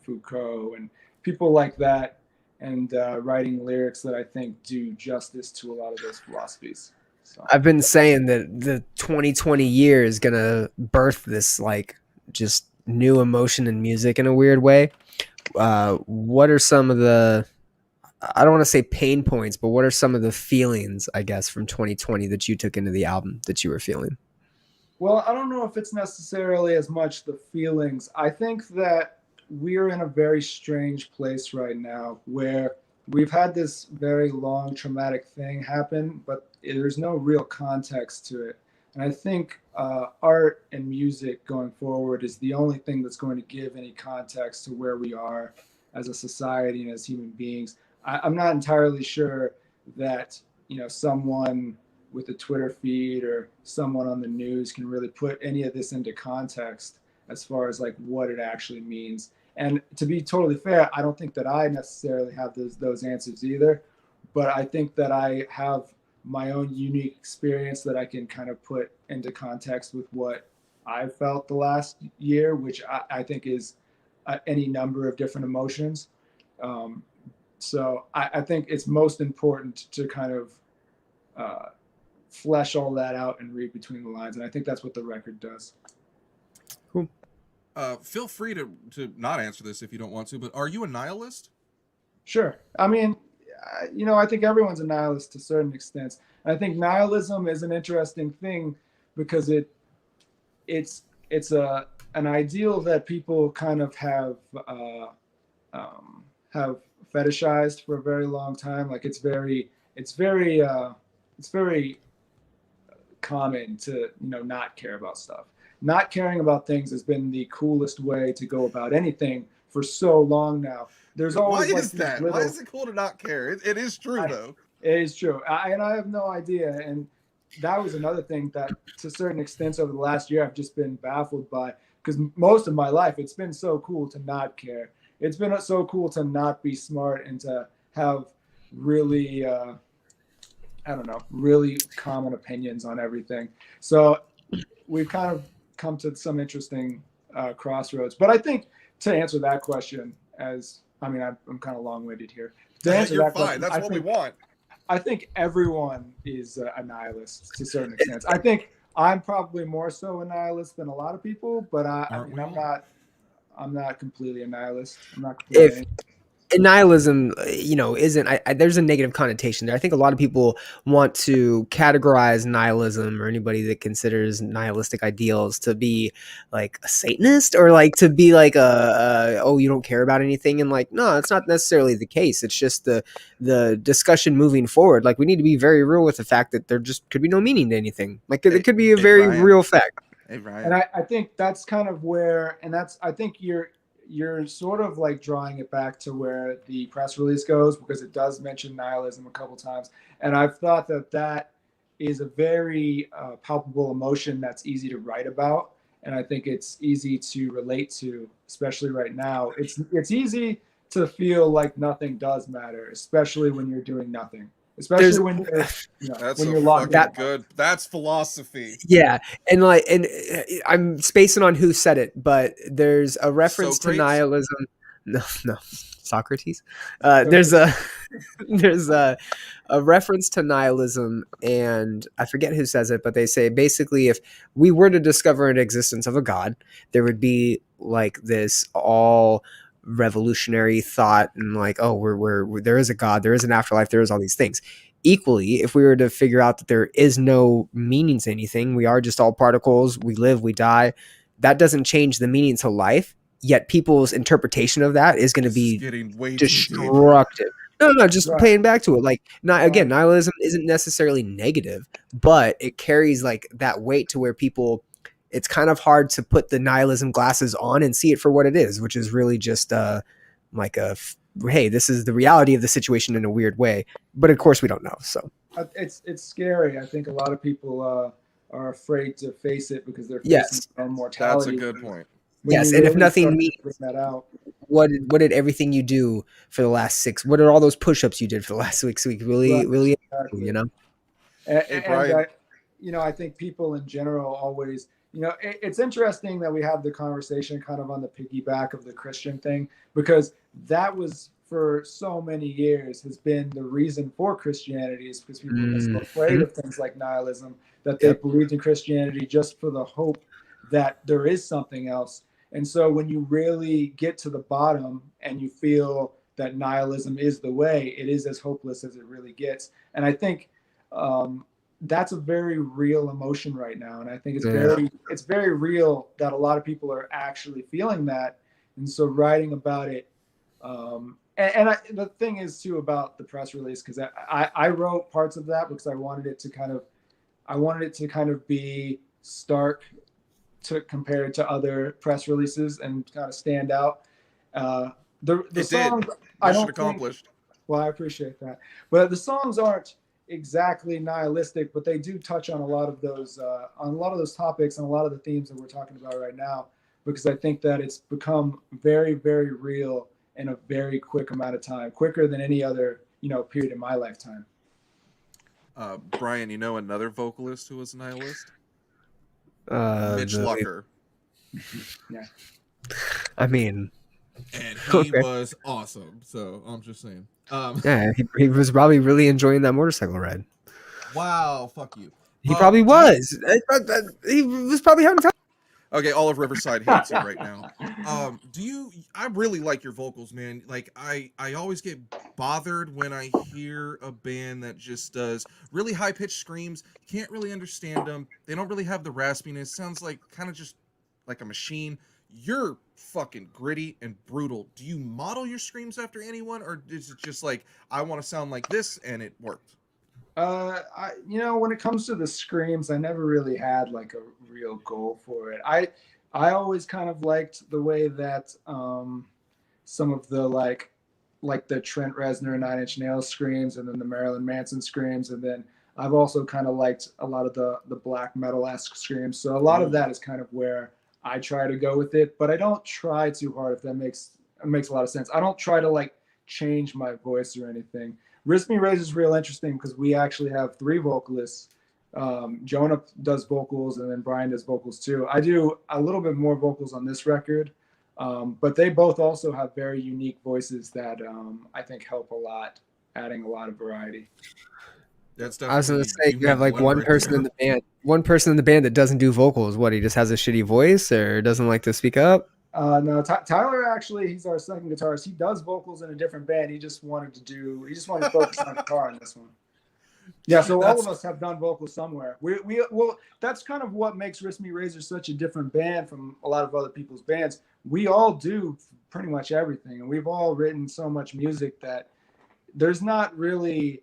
Foucault and people like that, and writing lyrics that I think do justice to a lot of those philosophies. So I've been saying that the 2020 year is gonna birth this like just new emotion in music in a weird way. What are some of the, I don't want to say pain points, but what are some of the feelings, I guess, from 2020 that you took into the album that you were feeling? Well, I don't know if it's necessarily as much the feelings. I think that we're in a very strange place right now where we've had this very long traumatic thing happen, but there's no real context to it. And I think art and music going forward is the only thing that's going to give any context to where we are as a society and as human beings. I'm not entirely sure that, someone with a Twitter feed or someone on the news can really put any of this into context as far as like what it actually means. And to be totally fair, I don't think that I necessarily have those answers either, but I think that I have my own unique experience that I can kind of put into context with what I've felt the last year, which I think is any number of different emotions. So I think it's most important to kind of flesh all that out and read between the lines. And I think that's what the record does. Cool. Feel free to not answer this if you don't want to, but are you a nihilist? Sure. I mean, I think everyone's a nihilist to certain extents. And I think nihilism is an interesting thing because it's an ideal that people kind of have fetishized for a very long time. Like it's very common to not care about stuff. Not caring about things has been the coolest way to go about anything for so long now. There's always Why is that? Why is it cool to not care? It is true though. It is true. I have no idea. And that was another thing that to certain extents over the last year I've just been baffled by, because most of my life it's been so cool to not care. It's been so cool to not be smart and to have really I don't know, really common opinions on everything. So we've kind of come to some interesting crossroads. But I think to answer that question, I'm kind of long-winded here. To answer You're that fine. question, That's what we want. I think everyone is a nihilist to certain extents. I think I'm probably more so a nihilist than a lot of people, but I'm not completely a nihilist. I'm not completely. And nihilism, isn't. There's a negative connotation there. I think a lot of people want to categorize nihilism or anybody that considers nihilistic ideals to be like a Satanist or like to be like oh, you don't care about anything. And like, no, it's not necessarily the case. It's just the discussion moving forward. Like, we need to be very real with the fact that there just could be no meaning to anything. Like, it could be a very real fact. Hey, Ryan. And I think that's kind of where, I think you're sort of like drawing it back to where the press release goes, because it does mention nihilism a couple times. And I've thought that is a very palpable emotion that's easy to write about. And I think it's easy to relate to, especially right now. It's easy to feel like nothing does matter, especially when you're doing nothing. Especially when you're locked in. Good. That's philosophy. Yeah, and I'm spacing on who said it, but there's a reference to nihilism. No, Socrates. There's a reference to nihilism, and I forget who says it, but they say basically if we were to discover an existence of a god, there would be like this all revolutionary thought and like, oh, we're there is a god, there is an afterlife, there is all these things. Equally, if we were to figure out that there is no meaning to anything, we are just all particles, we live, we die, that doesn't change the meaning to life, yet people's interpretation of that is going to be destructive. No, just playing back to it. Like, again, nihilism isn't necessarily negative, but it carries like that weight to where people, it's kind of hard to put the nihilism glasses on and see it for what it is, which is really just hey, this is the reality of the situation in a weird way. But of course we don't know. So it's scary. I think a lot of people are afraid to face it because they're facing their own mortality. That's a good point. Yes, and if nothing means that out, what did everything you do for the last 6? What are all those push-ups you did for the last 6 weeks really exactly. You know? And I think people in general always, it's interesting that we have the conversation kind of on the piggyback of the Christian thing, because that was for so many years has been the reason for Christianity, is because people are so afraid of things like nihilism that they believed in Christianity just for the hope that there is something else. And so when you really get to the bottom and you feel that nihilism is the way, it is as hopeless as it really gets. And I think that's a very real emotion right now. And I think it's very real that a lot of people are actually feeling that. And so writing about it, the thing is too about the press release, because I wrote parts of that because I wanted it to kind of be stark to compare to other press releases and kind of stand out. The songs I don't accomplished. Well, I appreciate that, but the songs aren't exactly nihilistic, but they do touch on a lot of those topics and a lot of the themes that we're talking about right now, because I think that it's become very, very real in a very quick amount of time, quicker than any other period in my lifetime. Brian, another vocalist who was a nihilist? Mitch Lucker. Yeah. I mean, and he was awesome. So I'm just saying. Yeah, he was probably really enjoying that motorcycle ride. Wow, fuck you. He probably was. He was probably having fun. Okay, all of Riverside hates it right now. I really like your vocals, man. Like, I always get bothered when I hear a band that just does really high-pitched screams. You can't really understand them. They don't really have the raspiness. Sounds like kind of just like a machine. You're fucking gritty and brutal. Do you model your screams after anyone, or is it just like, I want to sound like this and it worked? When it comes to the screams, I never really had like a real goal for it. I always kind of liked the way that some of the like the Trent Reznor 9 Inch Nails screams, and then the Marilyn Manson screams, and then I've also kind of liked a lot of the black metal-esque screams. So a lot of that is kind of where I try to go with it, but I don't try too hard, if that makes a lot of sense. I don't try to like change my voice or anything. Wristmeetrazor is real interesting because we actually have 3 vocalists. Jonah does vocals, and then Brian does vocals too. I do a little bit more vocals on this record, but they both also have very unique voices that I think help a lot, adding a lot of variety. That's I was definitely gonna say you have like one right person there. in the band, that doesn't do vocals. What, he just has a shitty voice or doesn't like to speak up? No, Tyler actually, he's our second guitarist. He does vocals in a different band. He just wanted to focus on guitar on this one. Yeah, so all of us have done vocals somewhere. Well, that's kind of what makes Wristmeetrazor such a different band from a lot of other people's bands. We all do pretty much everything, and we've all written so much music that there's not really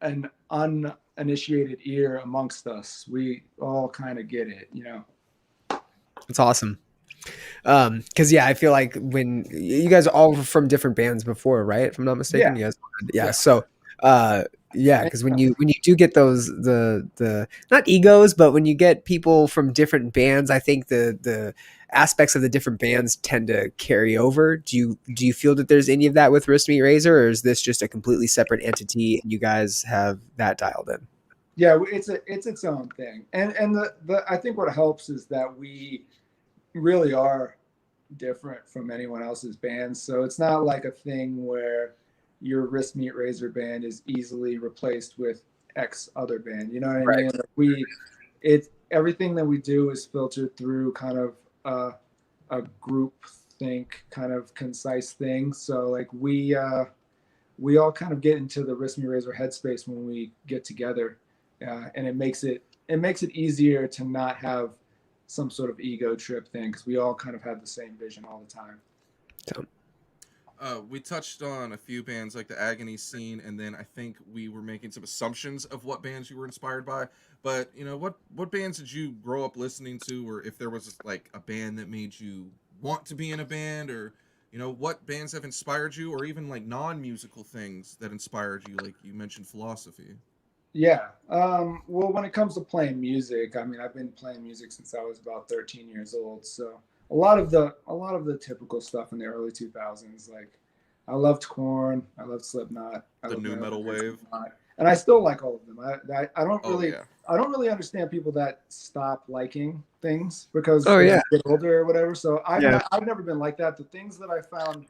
an uninitiated ear amongst us. We all kind of get it, you know. It's awesome. Because I feel like when you guys are all from different bands before, right? If I'm not mistaken, Yeah. you guys, So, because when you do get those the not egos, but when you get people from different bands, I think the aspects of the different bands tend to carry over. Do you feel that there's any of that with Wristmeetrazor, or is this just a completely separate entity and you guys have that dialed in? Yeah, it's its own thing, and the I think what helps is that we really are different from anyone else's bands. So it's not like a thing where your Wristmeetrazor band is easily replaced with X other band. You know what I mean? Like everything that we do is filtered through kind of a group think kind of concise thing. So like we all kind of get into the Wristmeetrazor headspace when we get together, and it makes it easier to not have some sort of ego trip thing because we all kind of have the same vision all the time. We touched on a few bands like the Agony Scene, and then I think we were making some assumptions of what bands you were inspired by. But what bands did you grow up listening to, or if there was like a band that made you want to be in a band, or what bands have inspired you, or even like non-musical things that inspired you, like you mentioned philosophy. Yeah. Well, when it comes to playing music, I mean, I've been playing music since I was about 13 years old. So a lot of the typical stuff in the early 2000s, like I loved Korn, I loved Slipknot, The new metal wave, and I still like all of them. I don't really yeah. I don't really understand people that stop liking things because they get older or whatever. So I've never been like that. The things that I found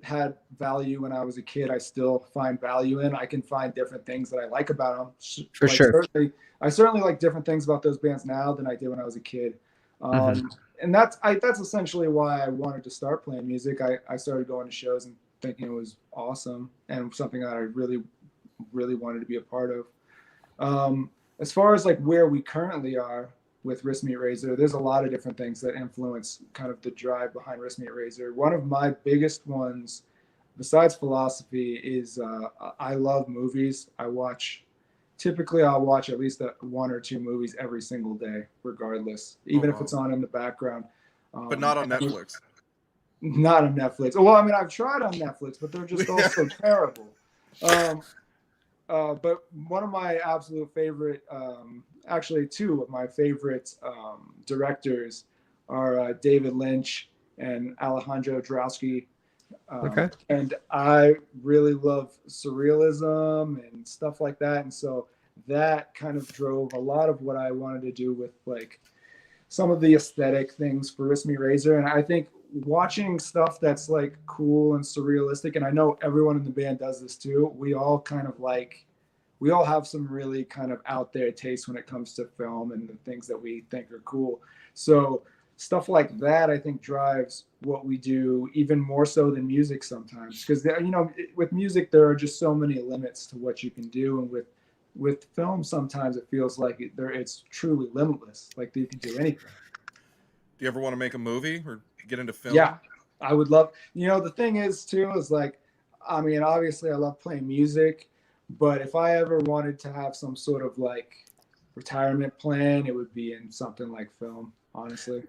had value when I was a kid, I still find value in. I can find different things that I like about them. For sure. I certainly like different things about those bands now than I did when I was a kid. And that's essentially why I wanted to start playing music. I started going to shows and thinking it was awesome and something that I really, really wanted to be a part of. As far as like where we currently are with Wristmeetrazor, there's a lot of different things that influence kind of the drive behind Wristmeetrazor. One of my biggest ones, besides philosophy, is I love movies. I'll watch at least 1 or 2 movies every single day, regardless, even if it's on in the background. But not on Netflix. Not on Netflix. Well, I mean, I've tried on Netflix, but they're just all so terrible. But one of my absolute favorite, actually 2 of my favorite directors are David Lynch and Alejandro Jodorowsky. And I really love surrealism and stuff like that. And so that kind of drove a lot of what I wanted to do with like some of the aesthetic things for Wristmeetrazor. And I think watching stuff that's like cool and surrealistic, and I know everyone in the band does this too, we all have some really kind of out there taste when it comes to film and the things that we think are cool. So stuff like that, I think, drives what we do even more so than music sometimes. Because, with music, there are just so many limits to what you can do. And with film, sometimes it feels like it's truly limitless. Like you can do anything. Do you ever want to make a movie or get into film? Yeah, I would love. The thing is, too, is like, I mean, obviously I love playing music. But if I ever wanted to have some sort of like retirement plan, it would be in something like film, honestly.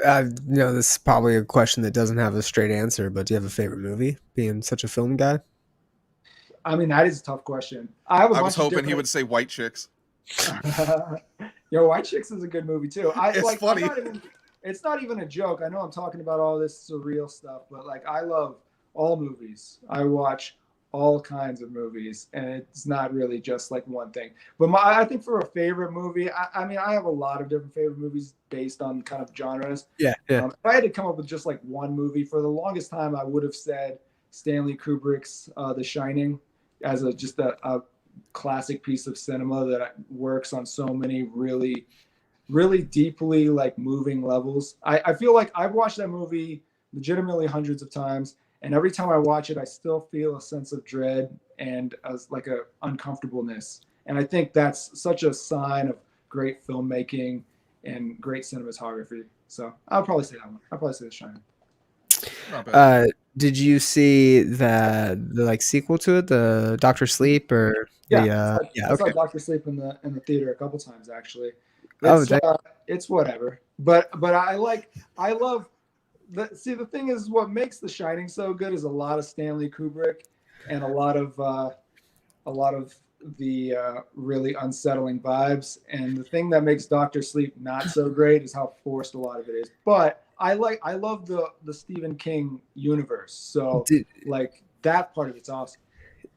This is probably a question that doesn't have a straight answer, but do you have a favorite movie, being such a film guy? I mean, that is a tough question. I was hoping he would say White Chicks. White Chicks is a good movie too. It's funny. It's not even a joke. I know I'm talking about all this surreal stuff, but like I love all movies. I watch all kinds of movies, and it's not really just like one thing. But I think for a favorite movie, I mean, I have a lot of different favorite movies based on kind of genres. Yeah. If I had to come up with just like one movie, for the longest time, I would have said Stanley Kubrick's The Shining as just a classic piece of cinema that works on so many really, really deeply like moving levels. I feel like I've watched that movie legitimately hundreds of times, and every time I watch it, I still feel a sense of dread and like a uncomfortableness. And I think that's such a sign of great filmmaking and great cinematography. So I'll probably say that one. I'll probably say The Shining. Did you see the like sequel to it, the Doctor Sleep, or I saw Doctor Sleep in the theater a couple times actually. It's whatever, but I love. The thing is, what makes The Shining so good is a lot of Stanley Kubrick and a lot of the really unsettling vibes. And the thing that makes Doctor Sleep not so great is how forced a lot of it is. But I love the Stephen King universe. So like that part of it's awesome.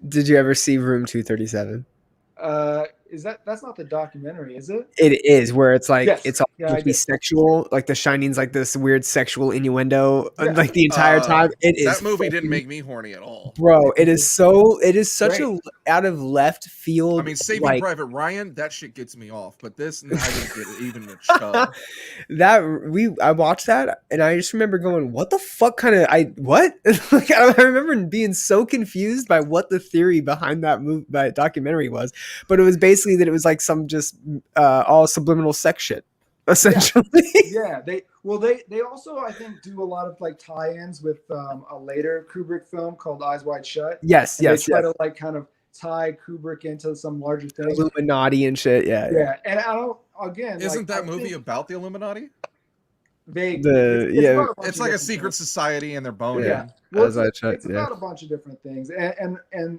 Did you ever see Room 237? That's not the documentary, is it? It is, where it's like Yes. it's all sexual. Like The Shining's like this weird sexual innuendo like the entire time. That movie didn't make me horny at all, bro. It is such a out of left field. I mean, Saving Private Ryan, that shit gets me off, but this I didn't get even a chub. I watched that and I just remember going, what the fuck kind of what? Like, I remember being so confused by what the theory behind that documentary was, but it was basically that it was like some just all subliminal sex shit, essentially. Yeah, they also, I think, do a lot of like tie-ins with a later Kubrick film called Eyes Wide Shut. Yes. They try to like kind of tie Kubrick into some larger thing, Illuminati and shit. Yeah. And I don't Isn't that movie about the Illuminati? It's like a secret society and they're boning. Yeah, well, it's about a bunch of different things, and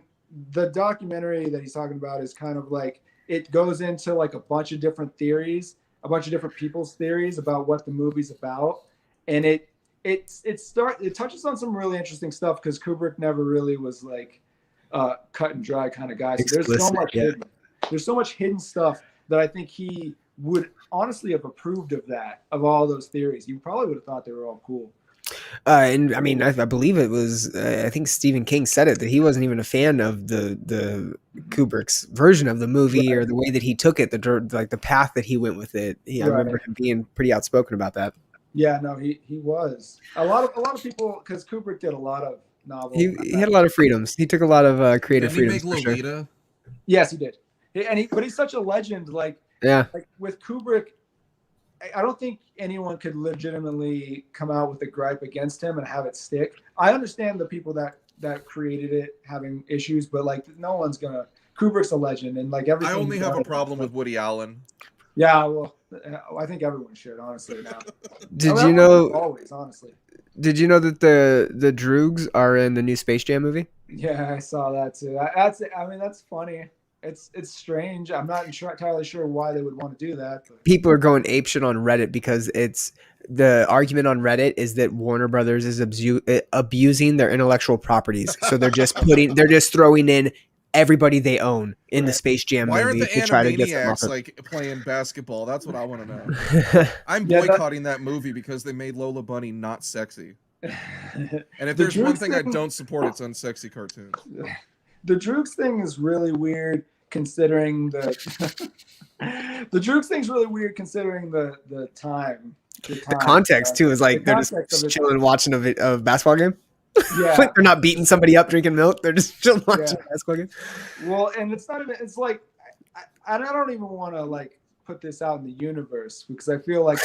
the documentary that he's talking about is kind of like, it goes into like a bunch of different theories, a bunch of different people's theories about what the movie's about, and it touches on some really interesting stuff because Kubrick never really was like cut and dry kind of guy. So there's so much hidden stuff that I think he would honestly have approved of all those theories. You probably would have thought they were all cool. And I mean, I believe it was. I think Stephen King said it, that he wasn't even a fan of the Kubrick's version of the movie, or the way that he took it, the path that he went with it. I remember him being pretty outspoken about that. Yeah, no, he was. A lot of people, because Kubrick did a lot of novels. He had a lot of freedoms. He took a lot of creative freedoms. Did he make Lolita? Sure. Yes, he did. But he's such a legend. Like with Kubrick, I don't think anyone could legitimately come out with a gripe against him and have it stick. I understand the people that created it having issues, but like no one's gonna. Kubrick's a legend, and like everything. I only have a problem with Woody Allen. Yeah, well, I think everyone should, honestly. Now, you know? Always, honestly. Did you know that the Droogs are in the new Space Jam movie? Yeah, I saw that too. That's funny. It's strange. I'm not entirely sure why they would want to do that. But. People are going apeshit on Reddit because the argument on Reddit is that Warner Brothers is abusing their intellectual properties. So they're just throwing in everybody they own in the Space Jam movie. Why aren't the Animaniacs like playing basketball? That's what I want to know. I'm boycotting that movie because they made Lola Bunny not sexy. And if there's one thing I don't support, it's unsexy cartoons. The Droogs thing is really weird considering the Droogs thing's really weird considering the time. The context too is like they're just chilling watching a basketball game. Yeah. Like they're not beating somebody up drinking milk. They're just chilling watching a basketball game. Well, and it's not even. It's like I don't even want to like put this out in the universe because I feel like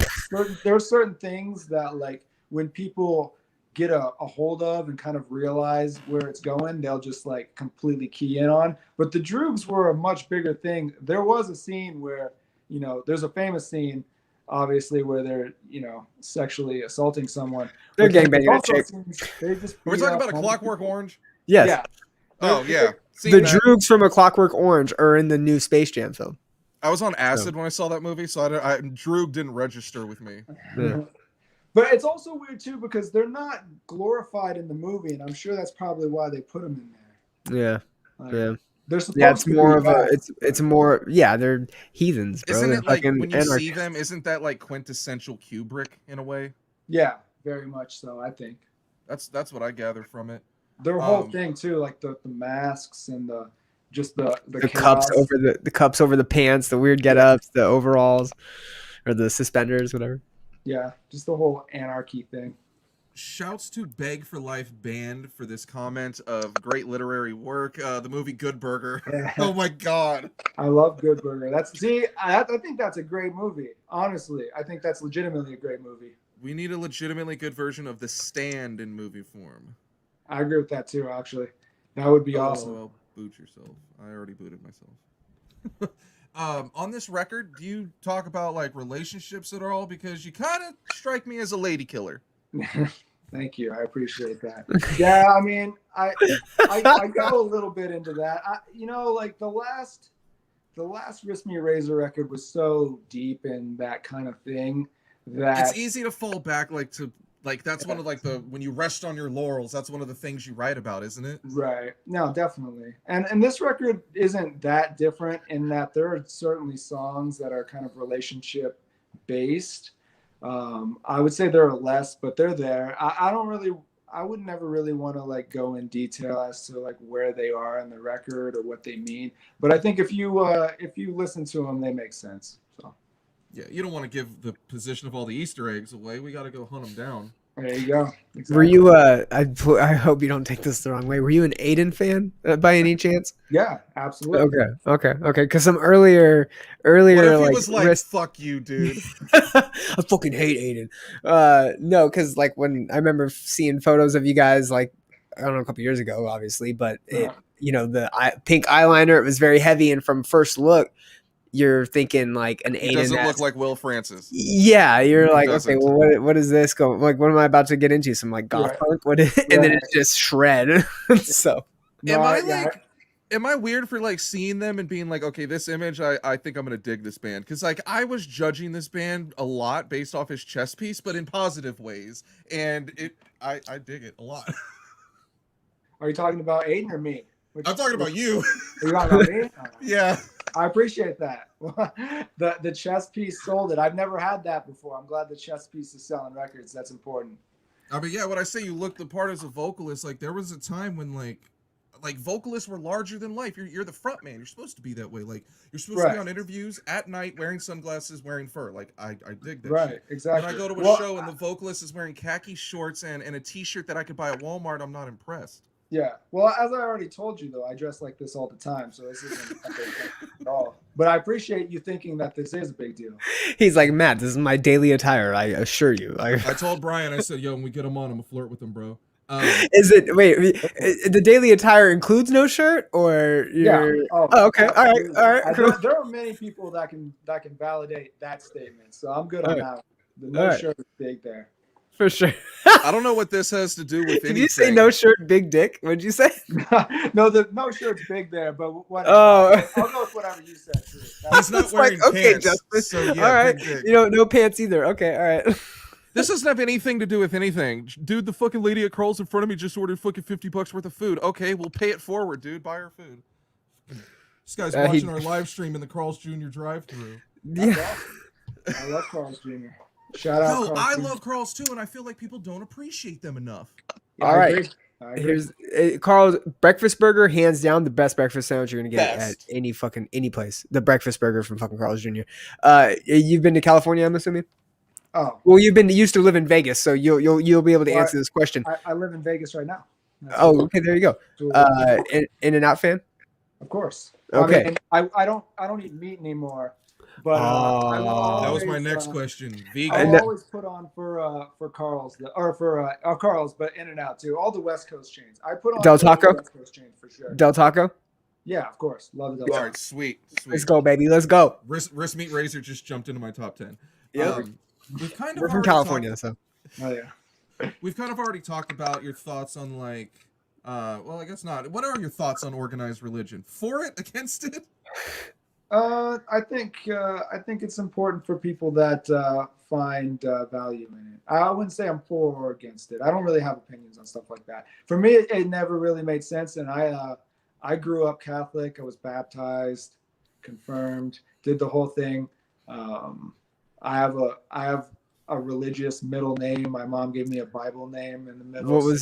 there are certain things that like when people get a hold of and kind of realize where it's going, they'll just like completely key in on. But the Droogs were a much bigger thing. There was a scene where, there's a famous scene, obviously, where they're, sexually assaulting someone. They're gangbanging a chick. We're talking about A Clockwork Orange? Yes. Yeah. Oh, yeah. The Droogs from A Clockwork Orange are in the new Space Jam film. I was on acid when I saw that movie, so Droog didn't register with me. Yeah. But it's also weird too because they're not glorified in the movie, and I'm sure that's probably why they put them in there. Yeah. Like, Yeah. they're supposed Yeah, it's to more be of bad. it's more, yeah, they're heathens, bro. Isn't They're it like fucking when you see anarchists. them? Isn't that like quintessential Kubrick in a way? Yeah, very much so. I think That's what I gather from it. their whole thing too, like the masks and the The chaos. cups over the pants, the weird get-ups, the overalls, or the suspenders, whatever. Yeah, just the whole anarchy thing. Shouts to Beg for Life Band for this comment of great literary work. The movie Good Burger. Oh my god. I love Good Burger. I think that's a great movie. Honestly, I think that's legitimately a great movie. We need a legitimately good version of The Stand in movie form. I agree with that too, actually. That would be awesome. Well, boot yourself. I already booted myself. On this record, do you talk about like relationships at all? Because you kind of strike me as a lady killer. Thank you. I appreciate that. Yeah, I mean, I go a little bit into that. Like the last Wristmeetrazor record was so deep in that kind of thing that it's easy to fall back that's one of like when you rest on your laurels, that's one of the things you write about, isn't it? Right. No, definitely. And this record isn't that different in that there are certainly songs that are kind of relationship based. I would say there are less, but they're there. I would never really want to like go in detail as to like where they are in the record or what they mean. But I think if you listen to them, they make sense. So. Yeah, you don't want to give the position of all the Easter eggs away. We got to go hunt them down. There you go. Exactly. Were you I hope you don't take this the wrong way. Were you an Aiden fan by any chance? Yeah, absolutely. Okay. Because some earlier What if like he was like, fuck you, dude? I fucking hate Aiden. No, because like when I remember seeing photos of you guys, like I don't know, a couple years ago, obviously, but the pink eyeliner, it was very heavy, and from first look, you're thinking like an He Aiden. doesn't look like Will Francis. Yeah, you're like, doesn't. okay, well, what is this going? Like, what am I about to get into? Some like goth punk? What is? And then it's just shred. So, am I weird for like seeing them and being like, okay, this image, I think I'm gonna dig this band, because like I was judging this band a lot based off his chest piece, but in positive ways, and I dig it a lot. Are you talking about Aiden or me? I'm talking about you. Are you talking about me? Yeah. I appreciate that. The chess piece sold it. I've never had that before. I'm glad the chess piece is selling records. That's important. I mean, yeah, when I say you look the part as a vocalist, like there was a time when like vocalists were larger than life. You're the front man. You're supposed to be that way. Like you're supposed to be on interviews at night wearing sunglasses, wearing fur. Like I dig that right, shit. Exactly. When I go to a show and the vocalist is wearing khaki shorts and a t-shirt that I could buy at Walmart, I'm not impressed. Yeah. Well, as I already told you, though, I dress like this all the time, so this isn't a big deal at all. But I appreciate you thinking that this is a big deal. He's like, Matt, this is my daily attire. I assure you. I told Brian, I said, yo, when we get him on, I'm gonna flirt with him, bro. Is it? Wait, the daily attire includes no shirt, or you're? Yeah. Oh, okay. Absolutely. All right. Cool. There are many people that can validate that statement, so I'm good on that. The no shirt is big there. For sure. I don't know what this has to do with anything. Did you say no shirt, big dick? What'd you say? No, the no shirt's big there, but whatever. Oh. I'll go with whatever you said too. He's not wearing pants. Justin. So yeah, all right. No pants either. Okay, all right. This doesn't have anything to do with anything. Dude, the fucking lady at Carl's in front of me just ordered fucking $50 worth of food. Okay, we'll pay it forward, dude. Buy her food. This guy's watching our live stream in the Carl's Jr. drive-thru. Yeah. I love Carl's Jr. Shout out. No, I love Carl's too, and I feel like people don't appreciate them enough. Yeah, all right. Here's Carl's breakfast burger, hands down the best breakfast sandwich you're gonna get at any place. The breakfast burger from fucking Carl's Jr. You've been to California, I'm assuming. Oh, well, you used to live in Vegas, so you'll be able to answer this question. I live in Vegas right now. Okay, there you go. In-N-Out fan? Of course. Okay. I mean, I don't eat meat anymore. But that was my next question. Vegan. I always put on for Carl's for Carl's, but In-N-Out too. All the West Coast chains. I put on Del Taco. West Coast chains for sure. Del Taco. Yeah, of course. Love the Del Taco. All right, sweet. Let's go, baby. Let's go. Wristmeetrazor just jumped into my top 10. Yeah. We're from California, so. Oh yeah. We've kind of already talked about your thoughts on like, well, I guess not. What are your thoughts on organized religion? For it, against it? I think it's important for people that find value in it. I wouldn't say I'm for or against it. I don't really have opinions on stuff like that. For me, it never really made sense, and I I grew up Catholic. I was baptized, confirmed, did the whole thing. I have a religious middle name. My mom gave me a Bible name in the middle.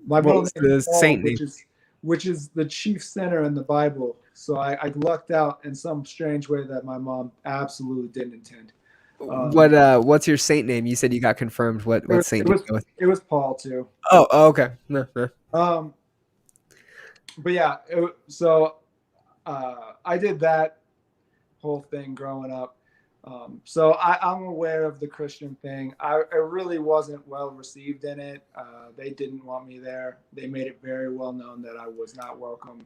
My middle name the is Paul, saint name? which is the chief sinner in the Bible. So I lucked out in some strange way that my mom absolutely didn't intend. What's your saint name? You said you got confirmed. What saint did you go with? It was Paul too. Oh, okay. No. But yeah, so I did that whole thing growing up. So I'm aware of the Christian thing. I really wasn't well received in it. They didn't want me there. They made it very well known that I was not welcome.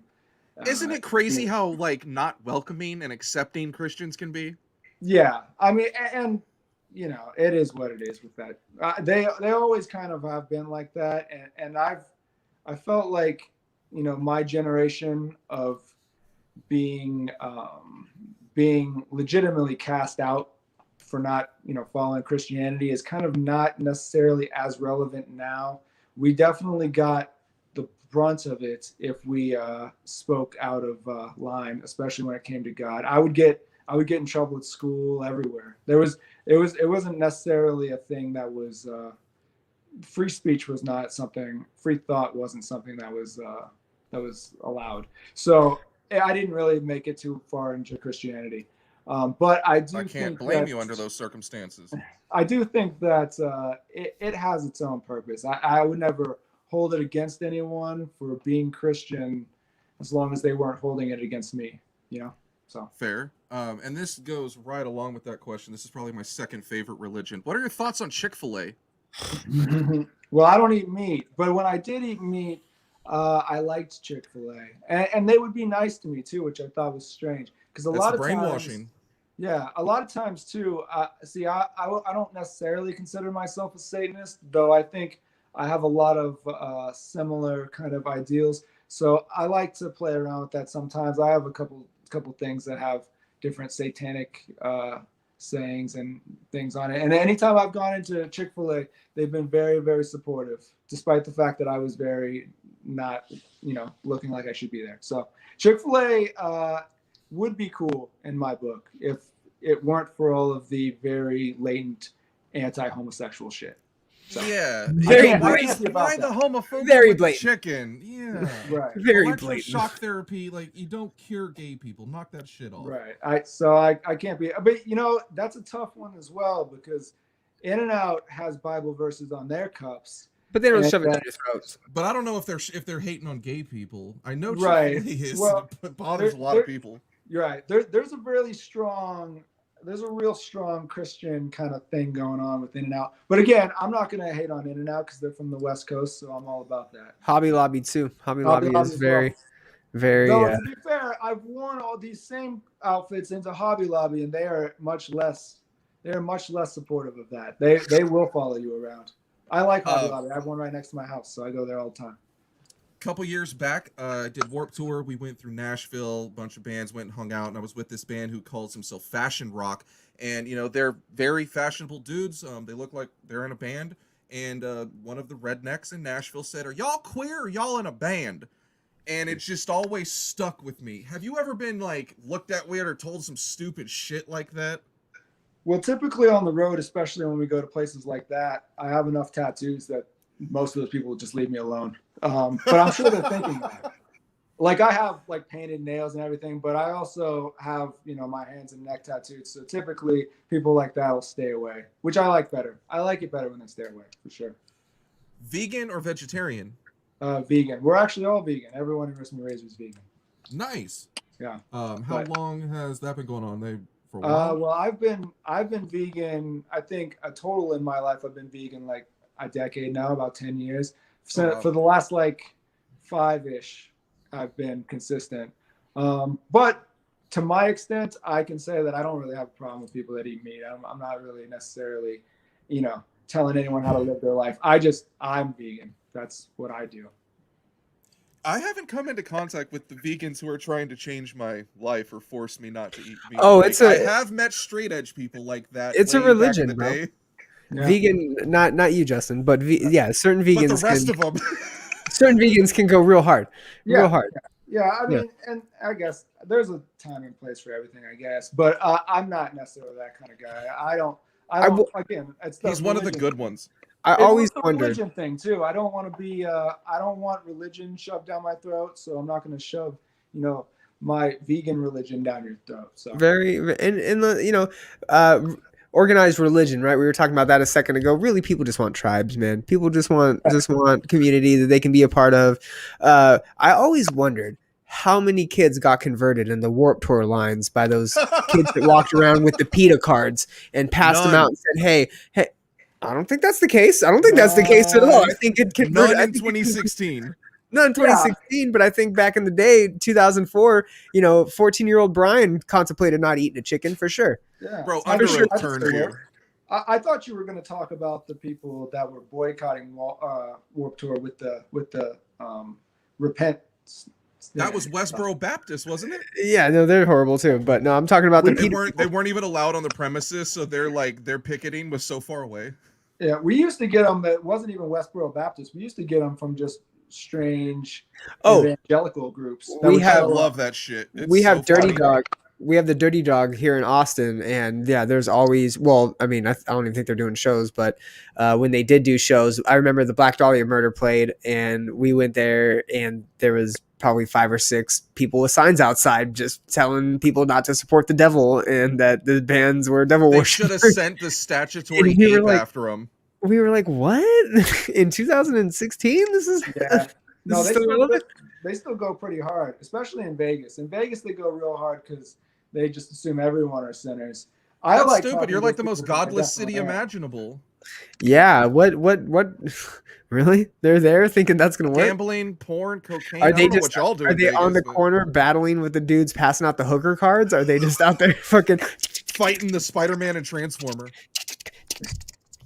Isn't it crazy how like not welcoming and accepting Christians can be? Yeah, I mean, and you know, it is what it is with that. They always kind of have been like that, and I felt like, you know, my generation of being legitimately cast out for not, you know, following Christianity is kind of not necessarily as relevant now. We definitely got the brunt of it if we spoke out of line, especially when it came to God. I would get in trouble at school, everywhere. It wasn't necessarily a thing that was free speech was not something, free thought wasn't something that was allowed. So I didn't really make it too far into Christianity. But I can't blame you under those circumstances. I do think that it has its own purpose. I would never hold it against anyone for being Christian as long as they weren't holding it against me, you know? So fair. And this goes right along with that question. This is probably my second favorite religion. What are your thoughts on Chick-Fil-A? Well, I don't eat meat, but when I did eat meat, I liked Chick-Fil-A, and they would be nice to me too, which I thought was strange because a lot of brainwashing. Times, yeah, a lot of times too. I don't necessarily consider myself a Satanist, though I think I have a lot of similar kind of ideals. So I like to play around with that sometimes. I have a couple things that have different satanic sayings and things on it. And anytime I've gone into Chick-fil-A, they've been very, very supportive, despite the fact that I was very not, you know, looking like I should be there. So Chick-fil-A would be cool in my book if it weren't for all of the very latent anti-homosexual shit. So, yeah. why the homophobia very with the blatant chicken? Yeah. Right. Very blatant. Shock therapy, like, you don't cure gay people. Knock that shit off. Right. I can't be, but you know, that's a tough one as well because In-N-Out has Bible verses on their cups. But they don't shove it down your throats. But I don't know if they're hating on gay people. I know Right. Chick-fil-A is. Well, It bothers a lot of people. You're right. There's a real strong Christian kind of thing going on with In-N-Out. But again, I'm not going to hate on In-N-Out because they're from the West Coast, so I'm all about that. Hobby Lobby too. Hobby Lobby is very, very. No, to be fair, I've worn all these same outfits into Hobby Lobby, and they are much less supportive of that. They will follow you around. I like Hobby Lobby. I have one right next to my house, so I go there all the time. Couple years back, did Warped Tour. We went through Nashville, a bunch of bands went and hung out, and I was with this band who calls himself Fashion Rock, and you know, they're very fashionable dudes. They look like they're in a band, and one of the rednecks in Nashville said, "Are y'all queer or y'all in a band?" And it just always stuck with me. Have you ever been like looked at weird or told some stupid shit like that? Well, typically on the road, especially when we go to places like that, I have enough tattoos that most of those people will just leave me alone. But I'm sure they're thinking that. Like I have like painted nails and everything, but I also have, you know, my hands and neck tattooed. So typically people like that will stay away, which I like better. I like it better when they stay away for sure. Vegan or vegetarian? Vegan. We're actually all vegan. Everyone in Wristmeetrazor is vegan. Nice. Yeah. How long has that been going on? For a while? Well, I've been vegan. I think a total in my life, I've been vegan like a decade now, about 10 years. So for the last like 5-ish, I've been consistent. But to my extent, I can say that I don't really have a problem with people that eat meat. I'm not really necessarily, you know, telling anyone how to live their life. I'm vegan. That's what I do. I haven't come into contact with the vegans who are trying to change my life or force me not to eat meat. Oh, I have met straight edge people like that. It's a religion, bro. Yeah. Vegan, not you, Justin, but yeah, certain vegans. But the rest of them. Certain vegans can go real hard, real hard. Yeah, I mean, and I guess there's a time and place for everything, I guess. But I'm not necessarily that kind of guy. I don't. Again, it's he's one of the good ones. I always the wondered. religion thing too. I don't want to be. I don't want religion shoved down my throat. So I'm not going to shove, my vegan religion down your throat. So And the organized religion, right? We were talking about that a second ago. Really, people just want tribes, man. People just want community that they can be a part of. I always wondered how many kids got converted in the Warped Tour lines by those kids that walked around with the PETA cards and passed them out and said, hey. I don't think that's the case. I don't think that's the case at all. I think it converted. None in 2016. Not in 2016, but I think back in the day, 2004, 14-year-old Brian contemplated not eating a chicken for sure. Yeah, bro, under a turn here. I thought you were going to talk about the people that were boycotting Warped Tour with the repent. That was Westboro Baptist, wasn't it? Yeah, no, they're horrible too. But no, I'm talking about they weren't even allowed on the premises, so their picketing was so far away. Yeah, we used to get them. It wasn't even Westboro Baptist. We used to get them from just strange evangelical groups. I love that shit. We have Dirty Dog. We have the Dirty Dog here in Austin, and yeah, there's always. Well, I mean, I don't even think they're doing shows, but when they did do shows, I remember the Black Dahlia Murder played, and we went there, and there was probably 5 or 6 people with signs outside just telling people not to support the devil and that the bands were devil worshipers. They should have sent the statutory ape after them. We were like, what? In 2016? This is... Yeah. No, they still go pretty hard, especially in Vegas. In Vegas, they go real hard because they just assume everyone are sinners. That's stupid. You're like the most godless city imaginable. Yeah. What? Really? They're there thinking that's going to work? Gambling, porn, cocaine. Are they what y'all do? Are they on the corner battling with the dudes passing out the hooker cards? Are they just out there fucking fighting the Spider-Man and Transformer?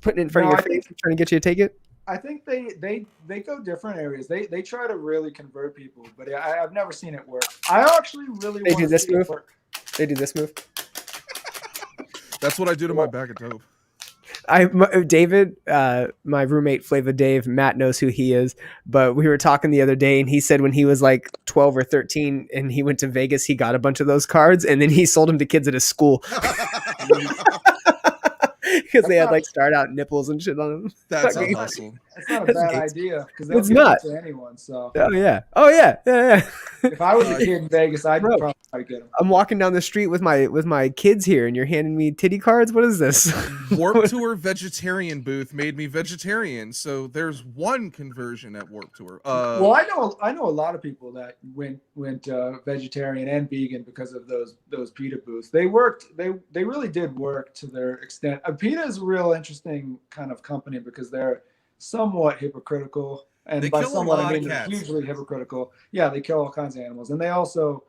Putting it in front of your face, trying to get you to take it? I think they go different areas. They try to really convert people, but I've never seen it work. I actually really want to see it work. They do this move. That's what I do to my bag of dope. David, my roommate Flava Dave, Matt knows who he is, but we were talking the other day and he said when he was like 12 or 13 and he went to Vegas, he got a bunch of those cards and then he sold them to kids at his school. Because they had like start out nipples and shit on them. That's a hustle. It's not a bad idea because it's not to anyone. So oh yeah. If I was a kid in Vegas, I'd probably get them. I'm walking down the street with my kids here, and you're handing me titty cards. What is this? Warped Tour vegetarian booth made me vegetarian, so there's one conversion at Warped Tour. Well, I know a lot of people that went vegetarian and vegan because of those PETA booths. They worked. They really did work to their extent. PETA is a real interesting kind of company because they're somewhat hypocritical, and by somewhat I mean they're hugely hypocritical. Yeah, they kill all kinds of animals, and they also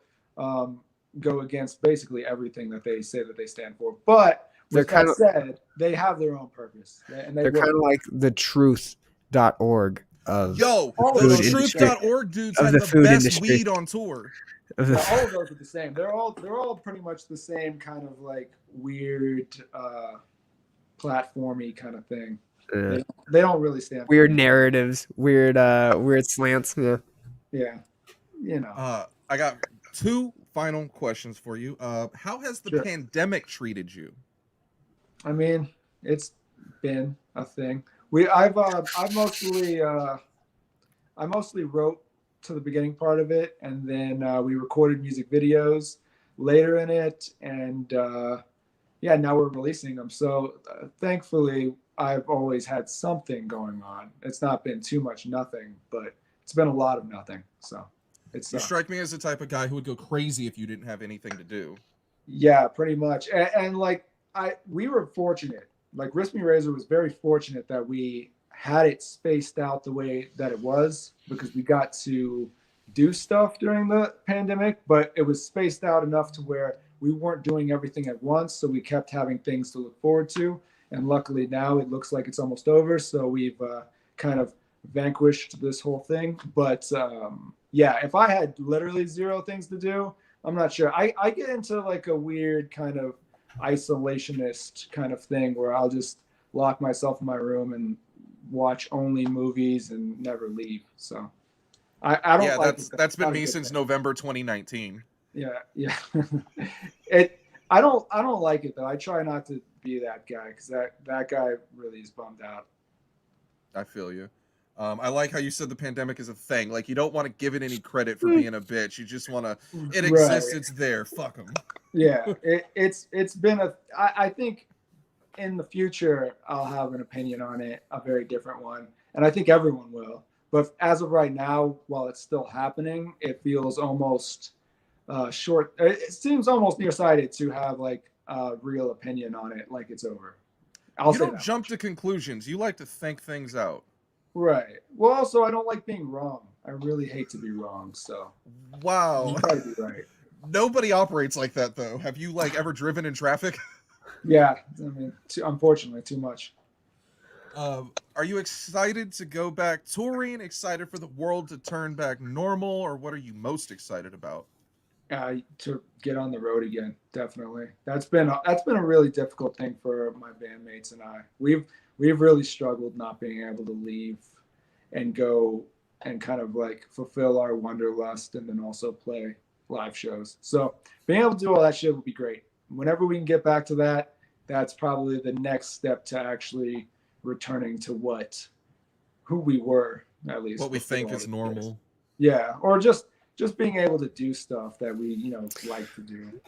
go against basically everything that they say that they stand for. But with that said, they have their own purpose, and they're kind of like the truth.org of the truth.org dudes have the best industry. Weed on tour. All of those are the same. They're all pretty much the same kind of like weird platformy kind of thing. They don't really stand for weird narratives, weird slants. Yeah. I got 2 final questions for you. How has the pandemic treated you? I mean, it's been a thing. I mostly wrote to the beginning part of it, and then we recorded music videos later in it, and now we're releasing them. So thankfully, I've always had something going on. It's not been too much nothing, but it's been a lot of nothing. So you strike me as the type of guy who would go crazy if you didn't have anything to do. Yeah, pretty much. And like we were fortunate. Like Wristmeetrazor was very fortunate that we had it spaced out the way that it was because we got to do stuff during the pandemic, but it was spaced out enough to where we weren't doing everything at once. So we kept having things to look forward to. And luckily now it looks like it's almost over. So we've kind of vanquished this whole thing. But if I had literally 0 things to do, I'm not sure. I get into like a weird kind of isolationist kind of thing where I'll just lock myself in my room and watch only movies and never leave. So I don't Yeah, like that's been not a me good since thing. November 2019. Yeah. I don't like it though. I try not to be that guy because that guy really is bummed out. I feel you. I like how you said the pandemic is a thing. Like, you don't want to give it any credit for being a bitch. You just want to. It Right. exists. It's there. Fuck them. Yeah. It's been I think in the future I'll have an opinion on it, a very different one, and I think everyone will. But as of right now, while it's still happening, it feels almost short. It seems almost nearsighted to have like a real opinion on it, like it's over. You don't jump to conclusions. You like to think things out. Right. Well, also, I don't like being wrong. I really hate to be wrong. So. Wow. You gotta be right. Nobody operates like that, though. Have you like ever driven in traffic? Yeah. I mean, unfortunately, too much. Are you excited to go back touring? Excited for the world to turn back normal, or what are you most excited about? To get on the road again, definitely. That's been a really difficult thing for my bandmates and I. We've really struggled not being able to leave and go and kind of like fulfill our wanderlust and then also play live shows. So being able to do all that shit would be great. Whenever we can get back to that, that's probably the next step to actually returning to who we were, at least. What we think is normal. Yeah, or just being able to do stuff that we, like to do.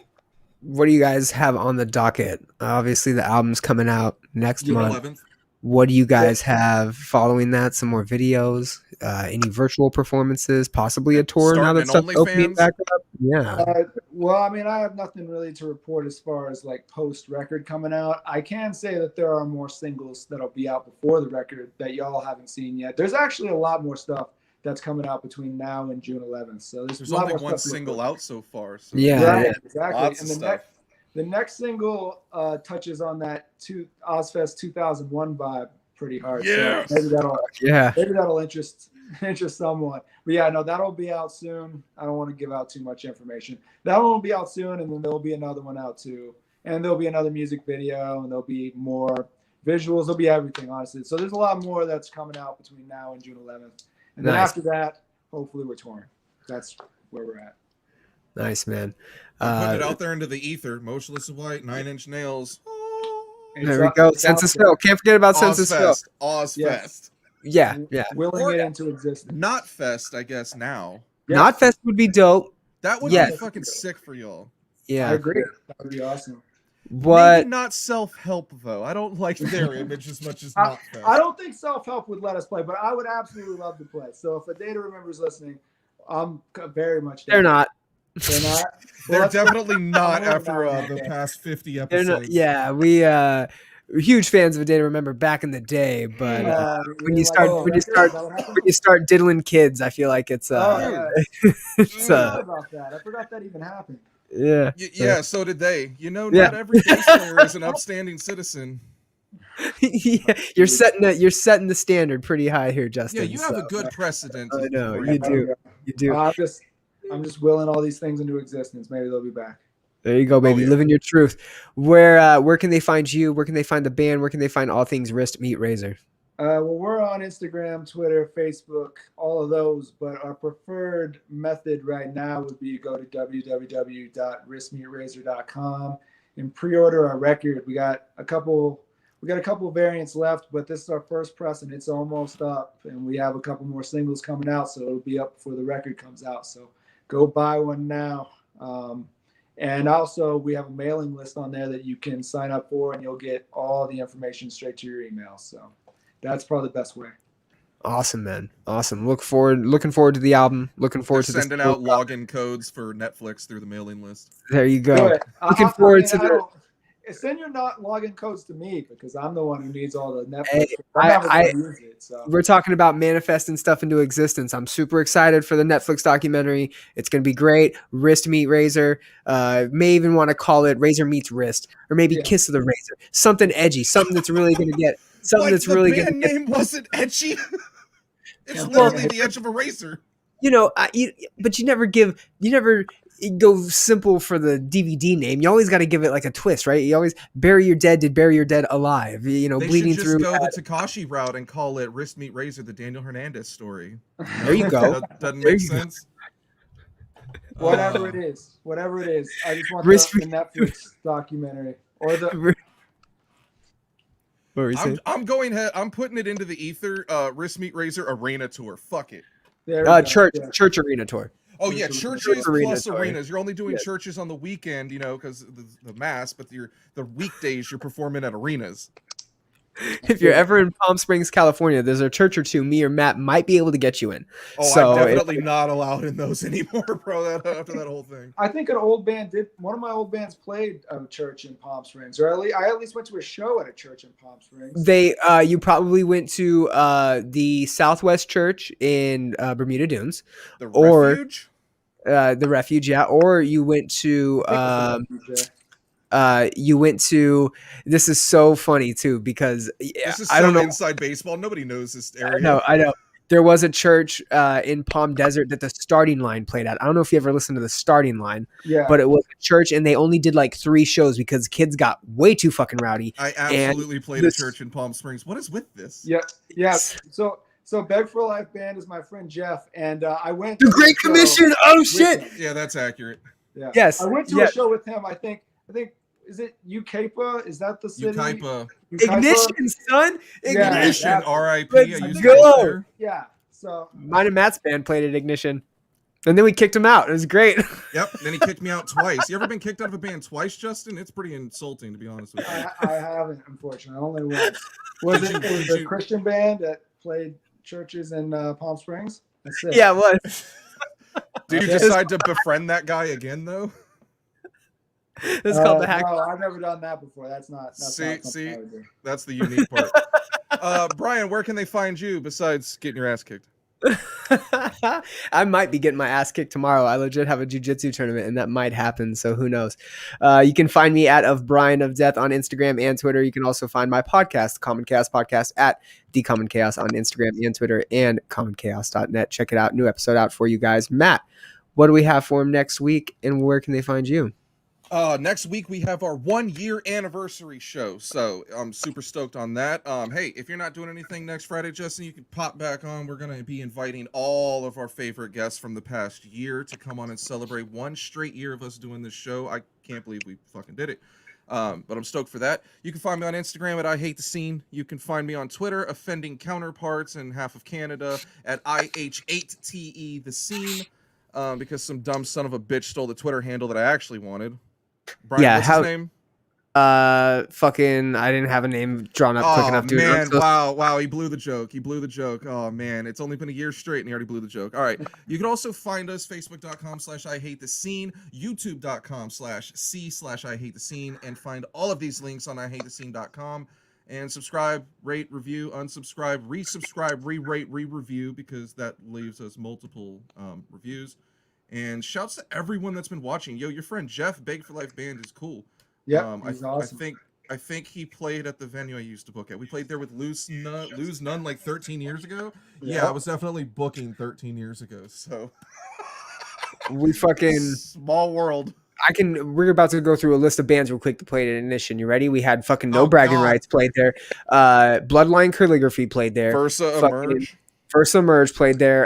What do you guys have on the docket? Obviously, the album's coming out next month. 11th. What do you guys have following that? Some more videos, any virtual performances, possibly a tour now that stuff's opening back up? Yeah. Well, I mean, I have nothing really to report as far as like post record coming out. I can say that there are more singles that'll be out before the record that y'all haven't seen yet. There's actually a lot more stuff that's coming out between now and June 11th. So there's only one single out so far. So. Yeah, right, yeah. Exactly. Lots and of stuff. The next single touches on that Ozfest 2001 vibe pretty hard. Yes. So maybe that'll interest someone. But yeah, no, that'll be out soon. I don't want to give out too much information. That one will be out soon, and then there'll be another one out too. And there'll be another music video, and there'll be more visuals. There'll be everything, honestly. So there's a lot more that's coming out between now and June 11th. And then after that, hopefully we're touring. That's where we're at. Nice, man. Putting it out there into the ether. Motionless in White, 9 Inch Nails. There we go. Census Phil. Can't forget about Census Phil. Ozfest. Yeah. Willing it into existence. Not Fest, I guess, now. Yes. Not Fest would be dope. That would be fucking sick for y'all. Yeah. I agree. That would be awesome. Maybe not self-help, though. I don't like their image as much as not Fest. I don't think self-help would let us play, but I would absolutely love to play. So if A Day to Remember is listening, I'm very much down. They're not. They're not? They're definitely not after the past 50 episodes. Yeah, we were huge fans of A Day to Remember back in the day, but when you start diddling kids, I feel like it's it's I forgot about that. I forgot that even happened. Yeah. Yeah, so did they. Not every bass player is an upstanding citizen. Yeah, you're setting the standard pretty high here, Justin. Yeah, you have a good precedent. I know, you do. I'm just willing all these things into existence. Maybe they'll be back. There you go, baby. Yeah. Living your truth. Where can they find you? Where can they find the band? Where can they find all things Wristmeetrazor? Well, we're on Instagram, Twitter, Facebook, all of those. But our preferred method right now would be to go to www.wristmeetrazor.com and pre-order our record. We got a couple variants left, but this is our first press and it's almost up. And we have a couple more singles coming out, so it'll be up before the record comes out. So go buy one now. And also we have a mailing list on there that you can sign up for, and you'll get all the information straight to your email. So that's probably the best way. Awesome, man. Awesome. Looking forward to the album. Looking forward to sending out login codes for Netflix through the mailing list. There you go. Good. Looking forward to the. Send your login codes to me because I'm the one who needs all the Netflix. Hey, use it, so. We're talking about manifesting stuff into existence. I'm super excited for the Netflix documentary. It's going to be great. Wristmeetrazor. May even want to call it Razor Meets Wrist, or maybe Kiss of the Razor. Something edgy. Something that's really going to get. Something that's really going to get. The band name wasn't edgy. It's literally the edge of a razor. But you never go simple for the DVD name. You always got to give it like a twist, right? You always Bury Your Dead did Bury Your Dead Alive. You know, They bleeding should just through. go the Tekashi route and call it Wristmeetrazor, the Daniel Hernandez story. There you go. That doesn't There make you go. sense. Whatever it is, I just want Wrist- the Netflix documentary or the. What were you saying? I'm putting it into the ether. Wristmeetrazor Arena Tour. Fuck it. There we go. Church arena tour. Oh yeah, Church churches arena plus tour. arenas. You're only doing Yes. churches on the weekend, you know, because the mass. But the weekdays you're performing at arenas. If you're ever in Palm Springs, California, there's a church or two me or Matt might be able to get you in. Oh, So I'm definitely not allowed in those anymore, bro. After that whole thing. I think one of my old bands played a church in Palm Springs, or I at least went to a show at a church in Palm Springs. You probably went to the Southwest Church in Bermuda Dunes, The Or- refuge. the Refuge, yeah, or you went to this is so funny too because This is I don't know. inside baseball. Nobody knows this area. I know. There was a church in Palm Desert that the Starting Line played at. I don't know if you ever listened to the Starting Line, Yeah, but it was a church and they only did like 3 shows because kids got way too fucking rowdy. I absolutely played this- a church in Palm Springs. What is with this? yeah. So Beg for Life band is my friend Jeff, and I went The to Great a show Commission. Oh with shit. him. Yeah, that's accurate. Yeah. Yes, I went to yes. a show with him. I think is it Ukaipa? Is that the city? Ukaipa. Ignition, son. Yeah. Ignition. that's- R.I.P. Let's I used to go. work there. Yeah. So Mine and Matt's band played at Ignition. And then we kicked him out. It was great. Yep. Then he kicked me out twice. You ever been kicked out of a band twice, Justin? It's pretty insulting, to be honest with you. I haven't, unfortunately. Only once. Was it a Christian band that played churches in Palm Springs? That's it. Yeah, it was. Did you Okay. decide to befriend that guy again, though? It's called the hack. No, I've never done that before. That's not something See? I would do. That's the unique part. Brian, where can they find you besides getting your ass kicked? I might be getting my ass kicked tomorrow. I legit have a jiu-jitsu tournament and that might happen, so who knows. You can find me at of Brian of Death on Instagram and Twitter. You can also find my podcast, Common Chaos Podcast, at The Common Chaos on Instagram and Twitter, and commonchaos.net. Check it out. New episode out for you guys. Matt, what do we have for him next week, and where can they find you? Next week we have our 1-year anniversary show, so I'm super stoked on that. Hey, if you're not doing anything next Friday, Justin, you can pop back on. We're gonna be inviting all of our favorite guests from the past year to come on and celebrate 1 straight year of us doing this show. I can't believe we fucking did it. But I'm stoked for that. You can find me on Instagram at iHateTheScene. You can find me on Twitter, offending counterparts in half of Canada, at iHateTheScene, because some dumb son of a bitch stole the Twitter handle that I actually wanted. Brian, Yeah, what's how- his name? Fucking, I didn't have a name drawn up quick enough to man, it. wow, he blew the joke. Oh man, it's only been a year straight and he already blew the joke. All right, you can also find us facebook.com/iHateTheScene, youtube.com/c/iHateTheScene, and find all of these links on iHateTheScene.com. And subscribe, rate, review, unsubscribe, resubscribe, re-rate, re-review, because that leaves us multiple reviews. And shouts to everyone that's been watching. Yo, your friend Jeff, Beg for Life Band, is cool. Yeah, he's awesome. I think he played at the venue I used to book at. We played there with Lose None like 13 years ago. Yeah, I was definitely booking 13 years ago. So We fucking small world. we're about to go through a list of bands real quick to play at Ignition. You ready? We had fucking No Oh, Bragging God. Rights played there. Bloodline Calligraphy played there. Versa Fucking- Emerge. Versa Emerge played there.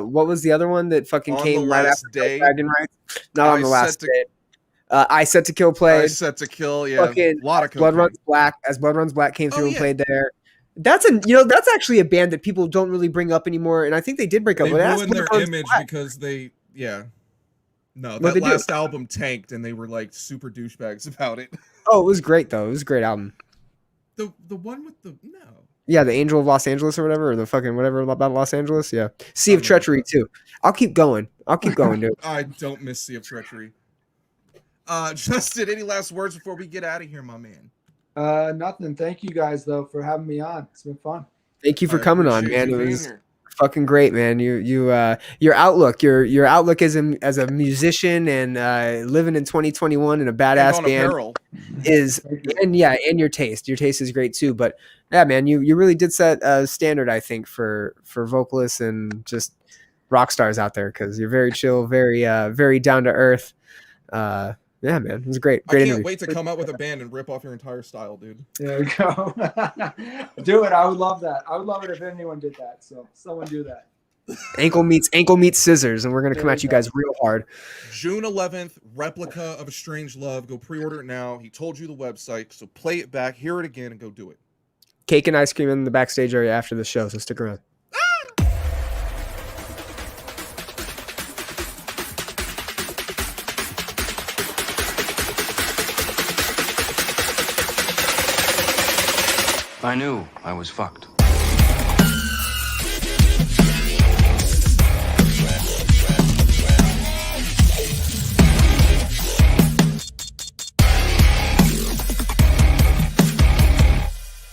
What was the other one that fucking On came the right Last after Day. No Bragging Rights? Not on the I last Set to- day. I Set to Kill I played. Set to Kill. Yeah, Fucking a lot of Blood cocaine. Runs Black. As Blood Runs Black came through Oh, and yeah. played there. That's actually a band that people don't really bring up anymore, and I think they did break up. They but that's ruined their Blood Runs image Black. because No, What'd that they do? last album tanked, and they were like super douchebags about it. Oh, it was great though. It was a great album. The one with the no. Yeah, the Angel of Los Angeles or whatever, or the fucking whatever about Los Angeles. Yeah, Sea of don't know. Treachery too. I'll keep going, dude. I don't miss Sea of Treachery. Justin, any last words before we get out of here, my man? Nothing. Thank you guys though for having me on. It's been fun. Thank you for I coming on, appreciate man. you It being was here. fucking great, man. Your outlook as a musician and living in 2021 in a And badass on band apparel. is, Thank you. and your taste is great too. But yeah, man, you really did set a standard, I think, for vocalists and just rock stars out there because you're very chill, very down to earth. Yeah, man, it was great. I can't interview. wait to come out with a band and rip off your entire style, dude. There we go. Do it. I would love that. I would love it if anyone did that. So someone do that. Ankle meets scissors, and we're gonna come at you guys real hard. June 11th, Replica of a Strange Love. Go pre-order it now. He told you the website, so play it back, hear it again, and go do it. Cake and ice cream in the backstage area after the show, so stick around. I knew I was fucked.